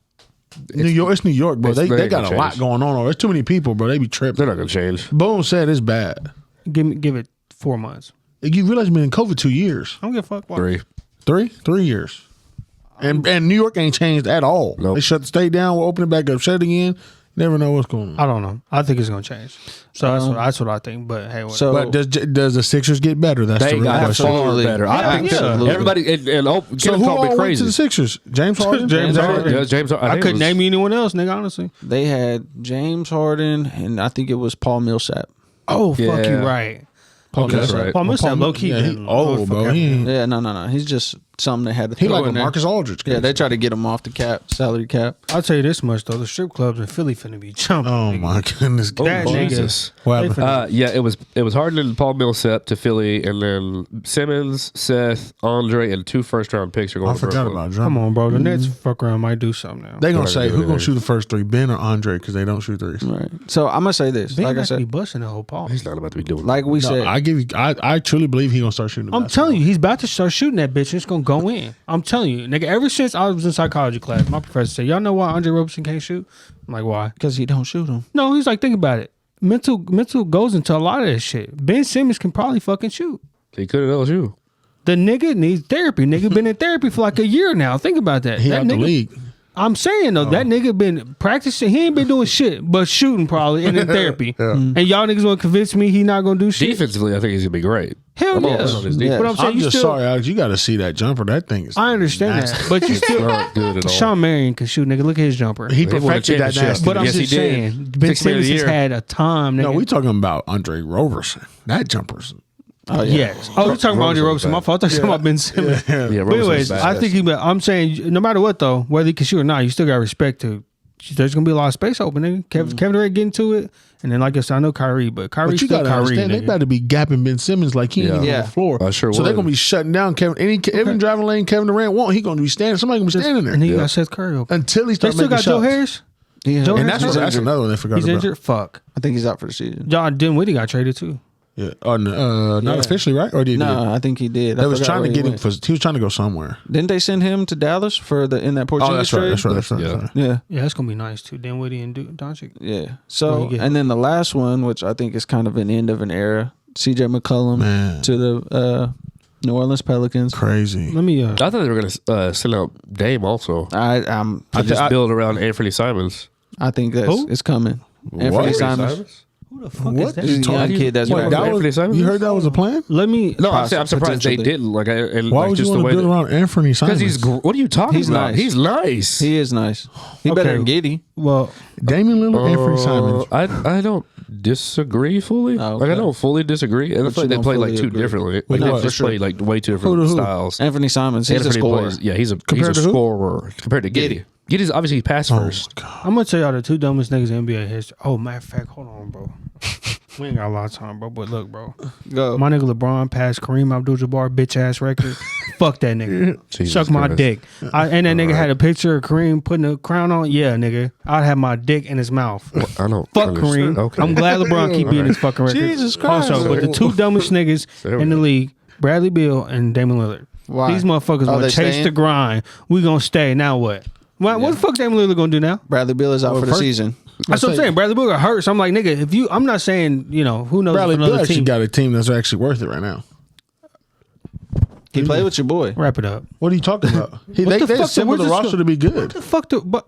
New York, it's New York, bro. They ain't got gonna a lot change. going on. There's too many people, bro. They be They're tripping. not going to change. Boone said it's bad. Give it 4 months. You realize we've been in COVID 2 years, I don't give a fuck. Why. 3. 3 years, and New York ain't changed at all. Nope. They shut the state down. We'll open it back up. Shut it again. Never know what's going on. I don't know. I think it's gonna change. So that's what I think. But hey, whatever. So But does the Sixers get better? That's the They real got question. far Absolutely. better. Yeah, I think yeah. everybody and So Kevin who called all me went crazy. to the Sixers? James Harden. James Harden. Yeah, James Harden. I think it couldn't was- name anyone else, nigga. Honestly. They had James Harden, and I think it was Paul Millsap. Oh fuck Yeah. you right. Okay, that's right. Paul Millsap, low key. Yeah, he old, bro. He ain't. Yeah, no. He's just something they had to He throw like a in there. Marcus Aldridge. Yeah, case. they try to get him off the salary cap. I'll tell you this much though: the strip clubs in Philly finna be jumping. Oh nigga. my goodness. That Oh, nigga. Jesus. What They happened? finna- Yeah, it was Harden and Paul Millsap to Philly, and then Simmons, Seth, Andre, and 2 first-round picks are going I to forgot Brooklyn. about Come Drummond. on, bro. The Nets fuck around might do something now. They gonna They're say gonna do who it gonna anyway. shoot the first 3, Ben or Andre, because they don't shoot threes. Right. So I'm gonna say this. Ben Like I might be said, busting the whole Paul. He's not about to be doing like we No, said, I truly believe he gonna start shooting. The I'm basketball. telling you, he's about to start shooting that bitch. And it's gonna go in. I'm telling you, nigga. Ever since I was in psychology class, my professor said, "Y'all know why Andre Roberson can't shoot?" I'm like, "Why?" because he don't shoot him. No, he's like, think about it. Mental goes into a lot of that shit. Ben Simmons can probably fucking shoot. He could at LSU. The nigga needs therapy. Nigga been in therapy for like a year now. Think about that. He that out the nigga, league. I'm saying though, that nigga been practicing. He ain't been doing shit but shooting probably and in therapy. And y'all niggas want to convince me he not gonna do shit? Defensively, I think he's going to be great. Hell I'm all yeah. in on his Yeah. defense. But I'm saying I'm you just still. sorry, Alex. You got to see that jumper. That thing is. I understand nasty. that, but you It's still. not good at all. Sean Marion can shoot, nigga. Look at his jumper. He won a perfected that championship. nasty. but I'm Yes, he just did. saying, Ben 6 man of Simmons the has year. had a time, nigga. No, we talking about Andre Roberson. That jumper's. Oh yeah. Yes. Oh, you're talking about Andre Roberson. My fault. I thought you were talking about Ben Simmons. Yeah, But Roberson's anyways, bad. I think I'm saying no matter what though, whether he can shoot or not, you still got respect to. There's gonna be a lot of space open, nigga. Kevin Durant getting to it, and then like I said, I know Kyrie, but Kyrie's But you still got to Kyrie. understand, they Nigga. better be gapping Ben Simmons like he ain't even Yeah. on the floor. I sure so they're would. gonna be shutting down Kevin. Any driving lane Kevin Durant won't. He gonna be standing. Somebody gonna be standing there And then you got Seth Curry open. until he They starts still making got Joe shots. Harris. Yeah. Joe And Harris that's is that's injured. another one they forgot He's about. injured. Fuck. I think he's out for the season. John Dinwiddie got traded too. Yeah. Not Yeah. officially, right? Or did he? No, I think he did. They I was forgot trying to where get he him went. for. He was trying to go somewhere. Didn't they send him to Dallas for in that Porzingis Oh, that's right. trade? That's right. That's right. Yeah. That's right. Yeah. Yeah, that's gonna be nice too. Dinwiddie and Doncic. Yeah. What So, do you get? and then the last one, which I think is kind of an end of an era, CJ McCollum Man. to the New Orleans Pelicans. Crazy. Let me. I thought they were going to send out Dame also. I Just build around Anthony Simons. think that's Who? it's coming. Anthony What? Simons. Who the fuck What is that? is Young talking- kid that's Wait, back that there. was, Anthony Simons? you heard that was a plan? Let me. No, I'm surprised they Potentially. didn't. Like, and Why like would you just the want way to build that- around Anthony Simons? Because what are you talking He's about? nice. He's nice. He is nice. He better than Giddey. Well, Damian Lillard, Anthony Simons. I don't disagree fully. Oh, Like I okay. don't fully disagree. And I But feel like you they don't play like fully two agree. differently. Like With they what? just For play sure. like way two Who different to who? styles. Anthony Simons. He's a Anthony scorer. plays- yeah, he's a Compared to who? scorer compared to Giddey. Giddey's obviously pass first. I'm gonna tell y'all the two dumbest niggas in NBA history. Oh, matter of fact, hold on, bro. We ain't got a lot of time, bro. But look, bro. Go. My nigga LeBron passed Kareem Abdul-Jabbar bitch ass record. Fuck that nigga. Jesus Suck my Christ. dick. And that nigga had a picture of Kareem putting a crown on. Yeah, nigga. I'd have my dick in his mouth. I don't Fuck understand. Kareem. Okay. I'm glad LeBron keep beating his fucking record. Jesus Christ. Also, but the two dumbest niggas in the league, Bradley Beal and Damian Lillard. Why? These motherfuckers Oh, want they to chase staying? the grind. We gonna stay. Now what? What the fuck Damian Lillard gonna do now? Bradley Beal is out for the first- season. That's what I'm saying. Bradley Beal got hurt. So I'm like, nigga, if you, I'm not saying, you know, who knows Bradley if Beal another actually team. got a team that's actually worth it right now. He played with your boy. Wrap it up. What are you talking about? They the fuck assembled where's the this roster go- to be good. The fuck the but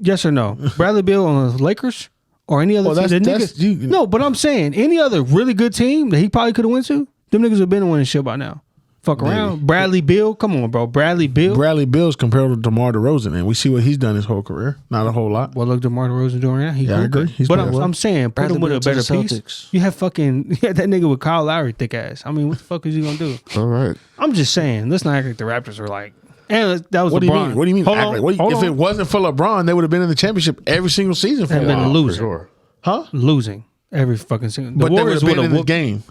yes or no? Bradley Beal on the Lakers or any other Well, team? that's- The nigga, no, but I'm saying any other really good team that he probably could have went to, them niggas have been winning shit by now. Fuck around. Bradley Beal, come on, bro. Bradley Beal. Bradley Beal's compared to DeMar DeRozan, and we see what he's done his whole career. Not a whole lot. Well, look, DeMar DeRozan doing right now. He Yeah, I hooping. agree. He's But playing well. I'm saying, put Bradley him with Beal a to the better piece. Celtics. You have that nigga with Kyle Lowry thick ass. I mean, what the fuck is he gonna do? All right. I'm just saying. Let's not act like the Raptors are like. And that was What do you LeBron. mean? What do you mean? Hold act on, like- what do you- hold if on. it wasn't for LeBron, they would have been in the championship every single season for a And been while. losing. For sure. Huh? Losing every fucking single. The But they would Warriors have would been have in the whooped. game.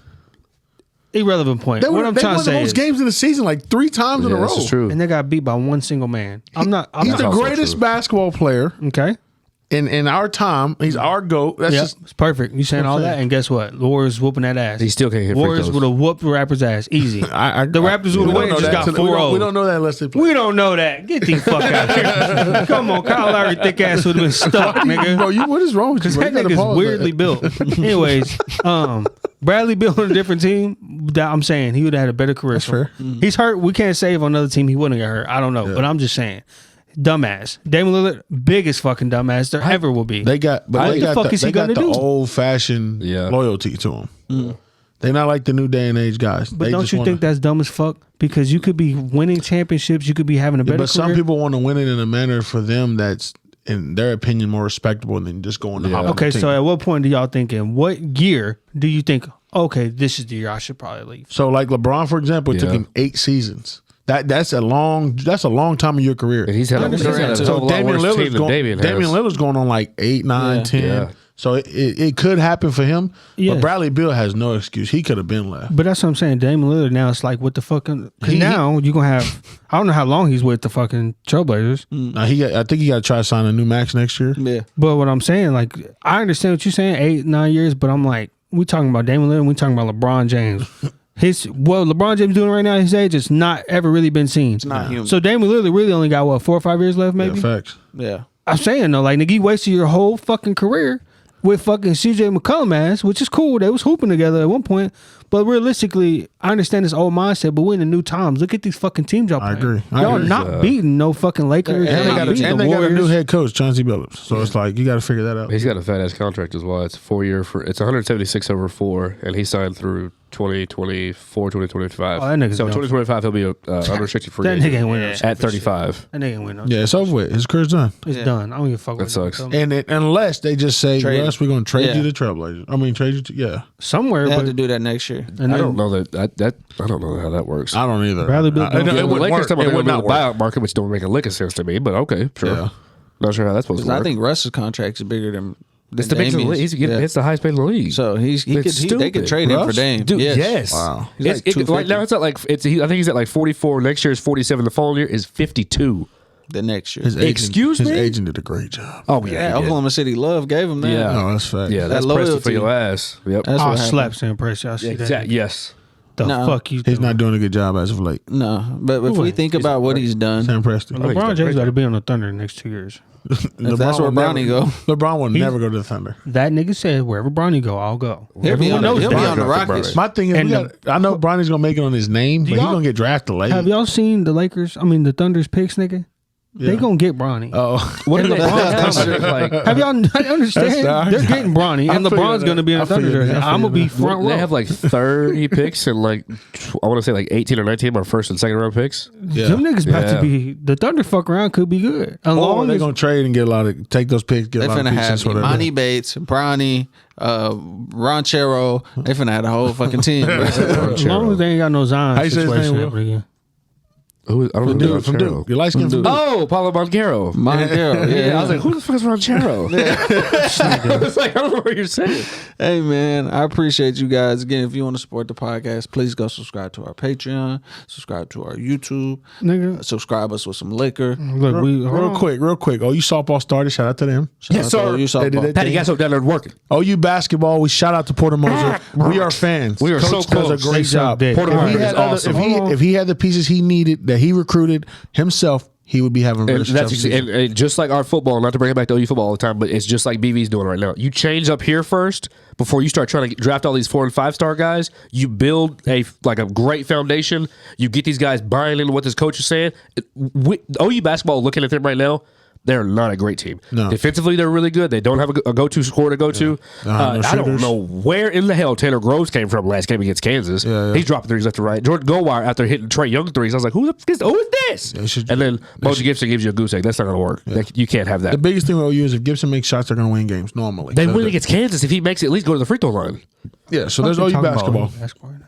Irrelevant point. They What would I'm they trying won to the say most is, games in the season like 3 times in a Yeah, row. this is true. and they got beat by one single man. I'm not. He's the also greatest true. basketball player Okay. in our time. He's our GOAT. That's Yeah, just it's perfect. You saying all that, and guess what? The Warriors whooping that ass. He still can't hit free Warriors throws. would have whooped the Raptors' ass easy. The Raptors would have we don't won. know Just that got till- we 4-0. don't know that unless they play. We don't know that. Get the fuck out of here. Come on, Kyle Lowry thick ass would have been stuck, nigga. Bro, what is wrong with you? Because bro? that You gotta nigga's pause weirdly that. built. Anyways, Bradley Beal on a different team, that I'm saying he would have had a better career. That's fair. He's hurt. We can't say if on another team he wouldn't get hurt. I don't know. But I'm just saying. Dumbass. Damian Lillard, biggest fucking dumbass there ever will be. They got, but What they the got fuck the, is he they got gonna the do? old fashioned Yeah. loyalty to him. They're not like the new day and age guys. But They don't just you wanna- think that's dumb as fuck? Because you could be winning championships, you could be having a better But some career. people want to win it in a manner for them that's, in their opinion, more respectable than just going to hop on Okay, the team. so at what point do y'all think, in what year do you think, okay, this is the year I should probably leave. So like LeBron, for example, it took him 8 seasons. That's a long time in your career. And he's had a so Damian Lillard's going on like 8, 9, 10. Yeah. So it could happen for him. Yeah. But Bradley Beal has no excuse. He could have been left. But that's what I'm saying. Damian Lillard now, it's like, what the fuck? Because now you're going to have, I don't know how long he's with the fucking Trailblazers. I think he got to try to sign a new max next year. Yeah. But what I'm saying, like, I understand what you're saying, 8, 9 years, but I'm like, we talking about Damian Lillard, we talking about LeBron James. What LeBron James doing right now at his age is not ever really been seen. It's not human. So Damian Lillard really only got, 4 or 5 years left, maybe? Yeah, facts. Yeah. I'm saying, though, like, nigga, you wasted your whole fucking career with fucking CJ McCollum ass, which is cool. They was hooping together at one point. But realistically, I understand this old mindset, but we're in the new times. Look at these fucking teams y'all playing. I agree. Y'all not beating no fucking Lakers. And they got a new head coach, Chauncey Billups. So it's like, you got to figure that out. He's got a fat ass contract as well. It's 4 year it's 176 over 4, and he signed through 2024, 2025. Oh, that nigga's so done. 2025 he'll be unrestricted free That agent nigga ain't winning no at 35. That nigga ain't winning no Yeah, it's over with. His career's done. It's done. I don't give a fuck. That sucks. And unless they just say, Trade. Russ, we're going to trade Yeah. you to Trailblazers. I mean, trade you to, Somewhere, They have but to do that next year. and I then don't know that I don't know how that works. I don't either. Bradley Beal don't- it The would Lakers work. talking It about would the not work. buyout market, which don't make a lick of sense to me. But okay, sure. Yeah. Not sure how that's supposed to work. I think Russ's contract is bigger than it's the biggest in the league. It's the highest paid in the league. So they could stupid. trade him for Russ? Dame. Dude, yes. Wow. He's like Right 250 now it's at like I think he's at like 44. Next year is 47. The following year is 52. the next year. His agent, Excuse his me? agent did a great job. Oh Yeah, Oklahoma City Love gave him that. Yeah. No, that's fact. Yeah, that's That Preston for loyalty. your ass. Yep. That's I what happened. slaps in press. Y'all see that? Exactly. Yes. The No. fuck you He's doing? not doing a good job as of late. No, but if we think about what he's done, Sam Preston. he's done LeBron a James great got to job. be on the Thunder the next 2 years. if that's where will never- Bronny go, LeBron will never go to the Thunder. That nigga said, wherever Bronny go, I'll go. he'll be Everyone on, knows he'll be that. on the Rockets. My thing is, And I know Bronny's gonna make it on his name, but he's y'all- gonna get drafted late. Have y'all seen the Lakers? I mean, the Thunder's picks, nigga? They gonna get Bronny. Oh, What And are they LeBron's coming? Like, Have y'all I understand? That's They're the- getting Bronny, and I figured LeBron's that. going to be in I the Thunder figured jersey. that. I'm going to be front row. they have like 30 picks and like I want to say like 18 or 19 are first and second round picks. yeah. Them niggas about Yeah. to be the Thunder. Fuck around could be good. Or Along they're as gonna trade and get a lot of take those picks, get They a lot of finna have pieces. Whatever. Imani Bates, Bronny, Ronchero. They finna have the whole fucking team. long as they ain't got no Zion How you say his name, situation Will? happening again. I don't know. Dude from Duke, your light skin from Duke. Oh, Paulo Banchero. Montero, Yeah, I was like, who the fuck is Ranchero? I was like, I don't know what you're saying. Hey man, I appreciate you guys. Again, if you want to support the podcast, please go subscribe to our Patreon, subscribe to our YouTube, Nigga, subscribe us with some liquor. look, we Real quick. Oh, you softball started. Shout out to them. Yes, sir. You They did it. Patty Gasso down there working. Oh, you basketball. We shout out to Porter Moser. We are fans. We are Coach so does close. a great They suck job. dick. Porter If he Moser had is other- awesome. if he had the pieces he needed that he recruited himself, he would be having a really And that's successful season. and just like our football, not to bring it back to OU football all the time, but it's just like BV's doing right now. You change up here first before you start trying to draft all these 4 and 5 star guys. You build a great foundation. You get these guys buying into what this coach is saying. OU basketball, looking at them right now, they're not a great team. No. Defensively, they're really good. They don't have a go-to scorer to go to. No I don't shooters. know where in the hell Taylor Groves came from last game against Kansas. Yeah. He's dropping threes left and right. Jordan Goldwire out there hitting Trey Young threes. I was like, who is this? They should- And then Moshe Gibson gives you a goose egg. That's not going to work. You can't have that. The biggest thing with OU is if Gibson makes shots, they're going to win games normally. They So win the- against Kansas if he makes it at least go to the free throw line. Yeah, so there's Fuck you OU talking about basketball. basketball right now.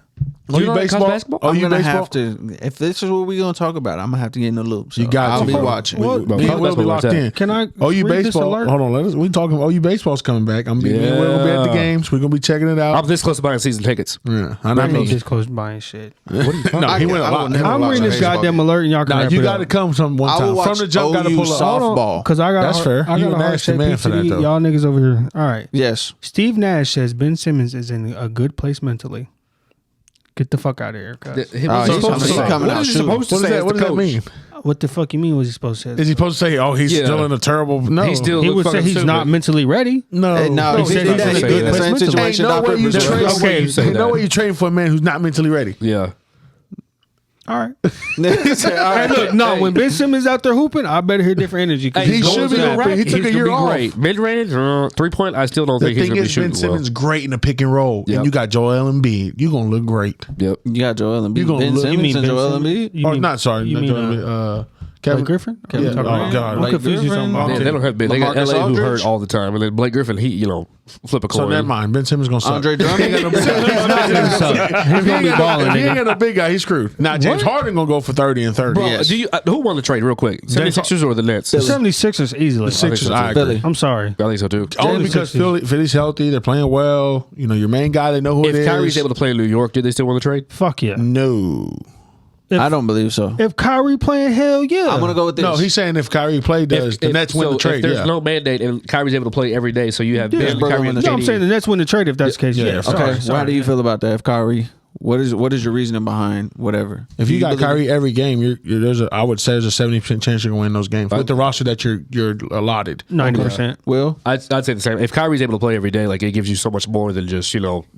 You know that college basketball? I'm OU gonna baseball. have to. If this is what we're gonna talk about, I'm gonna have to get in the loop. So You got I'll to. be watching. Well, Me College and Will be basketball locked like that. in. Can I OU read this baseball. alert? Hold on, we talking. OU baseball's coming back. We're gonna be at the games. We're gonna be checking it out. I'm this close to buying season tickets. Yeah, I know. I ain't this close to buying shit. No, he went a lot. never I'm watch reading a this baseball goddamn game. alert and y'all can Nah, wrap you it got to up. come from one I time. will From watch the jump, got to OU pull up. softball. Because I got That's fair. I You got a a hard nasty set man pizza for to that, eat. though. Y'all niggas over here. All right. Yes. Steve Nash says Ben Simmons is in a good place mentally. Get the fuck out of here, cuz. He's coming out shooting. What does that mean? What the fuck you mean? Was he supposed to say? Is he supposed to say, "Oh, he's Yeah. still in a terrible"? No, He's still He would say fucking he's stupid. not mentally ready. no. Hey, no, he he said did he's that in in a a good good place same mentally. situation. Ain't no Doc way you Rivers trade. was. Okay, you say Ain't no that. way you trade for a man who's not mentally ready. Yeah. All right. He said, all right, Hey, look, no. When Ben Simmons out there hooping, I better hear different energy. 'cause Hey, he's he going should be to the happen. right. He took a year off. Great. Mid-range, 3-point, I still don't The think he's thing going to be is, Ben shooting well. Simmons great in the pick and roll, Yep. and you got Joel Embiid. You gonna look great. Yep. You got Joel Embiid. You gonna Ben look- you Simmons mean and Ben Joel Simmons? Embiid. You Or mean- not? Sorry, you not mean, Joel Embiid. Kevin Griffin? Yeah. Tucker. Oh, God. I'm Blake confused. You talking Griffin? about? They don't have big. They got LaMarcus LA who Aldridge? hurt all the time, and then Blake Griffin, he flip a coin. So never mind. Ben Simmons gonna suck. Andre Drummond. He's gonna be balling. If he ain't Nigga. got no big guy, he's screwed. Now James Harden gonna go for 30 and 30. Bro, Yes. who won the trade real quick? 76ers or the Nets? The 76ers easily. The Sixers, so, I too. agree. Philly. I'm sorry. I think so too. Only because Philly's healthy, they're playing well. You know, your main guy, they know who it is. If Kyrie's able to play in New York, did they still win the trade? Fuck yeah. No. I don't believe so. If Kyrie playing, hell yeah. I'm gonna go with this. No, he's saying if Kyrie played, the Nets win the trade. If there's Yeah. no mandate and Kyrie's able to play every day, so you have Yeah. Ben, Brother Kyrie, win and the No, I'm KD. saying the Nets win the trade if that's the case. Yeah. Okay, Sorry. how do you feel about that? If Kyrie, what is your reasoning behind whatever? If you got believe- Kyrie every game, I would say there's a 70% chance you're gonna win those games with the roster that you're allotted. 90%. Will I'd say the same. If Kyrie's able to play every day, like it gives you so much more than just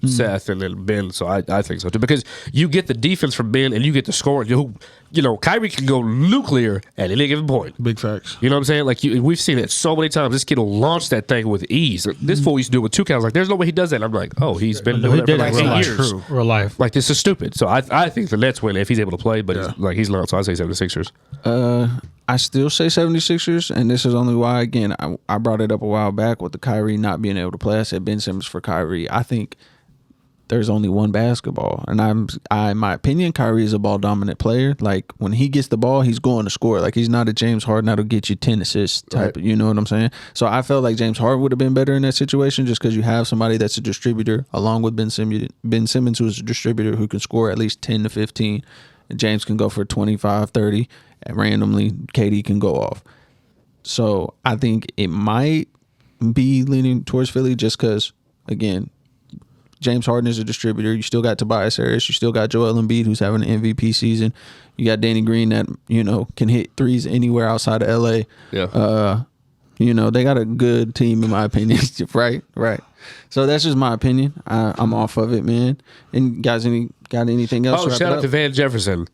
Seth and then Ben. So I think so too, because you get the defense from Ben and you get the scoring. Kyrie can go nuclear at any given point. Big facts. You know what I'm saying? Like we've seen it so many times. This kid will launch that thing with ease. This fool used to do it with 2 counts. Like there's no way he does that. I'm like, oh, he's been doing He that for did like it real 8 life. years. True. Real life. Like this is stupid. So I think the Nets win if he's able to play, but he's not. So I say 76ers. I still say 76ers, and this is only why. Again, I brought it up a while back with the Kyrie not being able to play. I said Ben Simmons for Kyrie. I think there's only one basketball, and in my opinion, Kyrie is a ball dominant player. Like when he gets the ball, he's going to score. Like he's not a James Harden that'll get you 10 assists type. Right. You know what I'm saying? So I felt like James Harden would have been better in that situation, just because you have somebody that's a distributor along with Ben Simmons, who's a distributor who can score at least 10 to 15. And James can go for 25, 30, and randomly KD can go off. So I think it might be leaning towards Philly just because, again, James Harden is a distributor. You still got Tobias Harris. You still got Joel Embiid, who's having an MVP season. You got Danny Green that, can hit threes anywhere outside of LA. Yeah. They got a good team, in my opinion. Right. So that's just my opinion. I'm off of it, man. And guys, got anything else? Oh, shout out to Van Jefferson.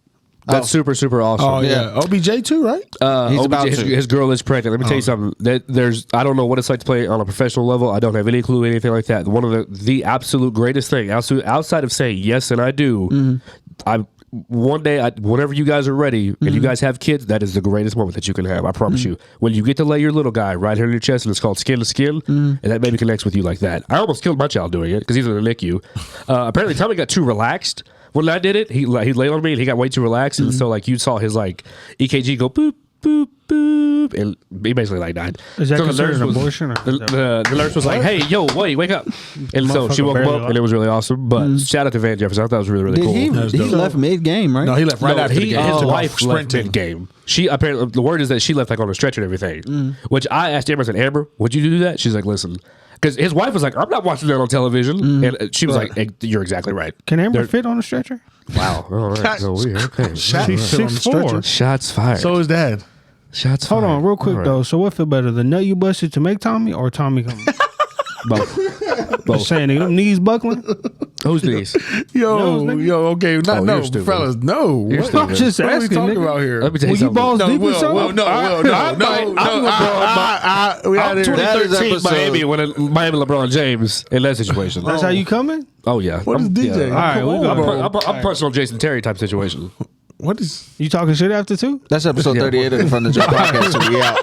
That's super, super awesome. Oh yeah. OBJ too, right? He's about to. His girl is pregnant. Let me tell you something. I don't know what it's like to play on a professional level. I don't have any clue, anything like that. One of the absolute greatest thing, outside of saying yes and I do, one day, whenever you guys are ready and you guys have kids, that is the greatest moment that you can have. I promise you. When you get to lay your little guy right here in your chest, and it's called skin to skin, and that baby connects with you like that. I almost killed my child doing it because he's in the NICU. Apparently, Tommy got too relaxed. When I did it, he laid on me and he got way too relaxed, and so you saw his EKG go boop boop boop, and he basically died. Is that So considered an abortion? Or the nurse was like, "Hey, yo, wake up!" And so she woke him up, and it was really awesome. But shout out to Van Jefferson. I thought it was really, really cool. He left mid game, right? No, he left right after the game. His Took off wife left sprinting. mid-game. She apparently, the word is that she left on a stretcher and everything. Which I asked Amber, I said, Amber, would you do that? She's like, listen. Because his wife was like, I'm not watching that on television. And she was like, you're exactly right. can Amber fit on a stretcher? Wow. All right. So weird. Okay. She's She's 6'4". Shots fired. So is Dad. Shots Hold fired. on, real quick All right. though. So what feel better, the nut you busted to make Tommy or Tommy coming? Both. Just saying, them knees buckling. Whose knees? Yo, okay, you're stupid. fellas, no. You're What, stupid. I'm just what are we asking, talking nigga. about here? Let me tell Will you you balls something. deep or something? I'm That is 2013 episode- Miami when Miami LeBron James in that situation. That's how you coming? Oh yeah. What is DJ? Yeah. All right, we got I'm punching on Jason Terry type situation. What is? You talking shit after too? That's episode 38 of the From the Jump podcast. So we out.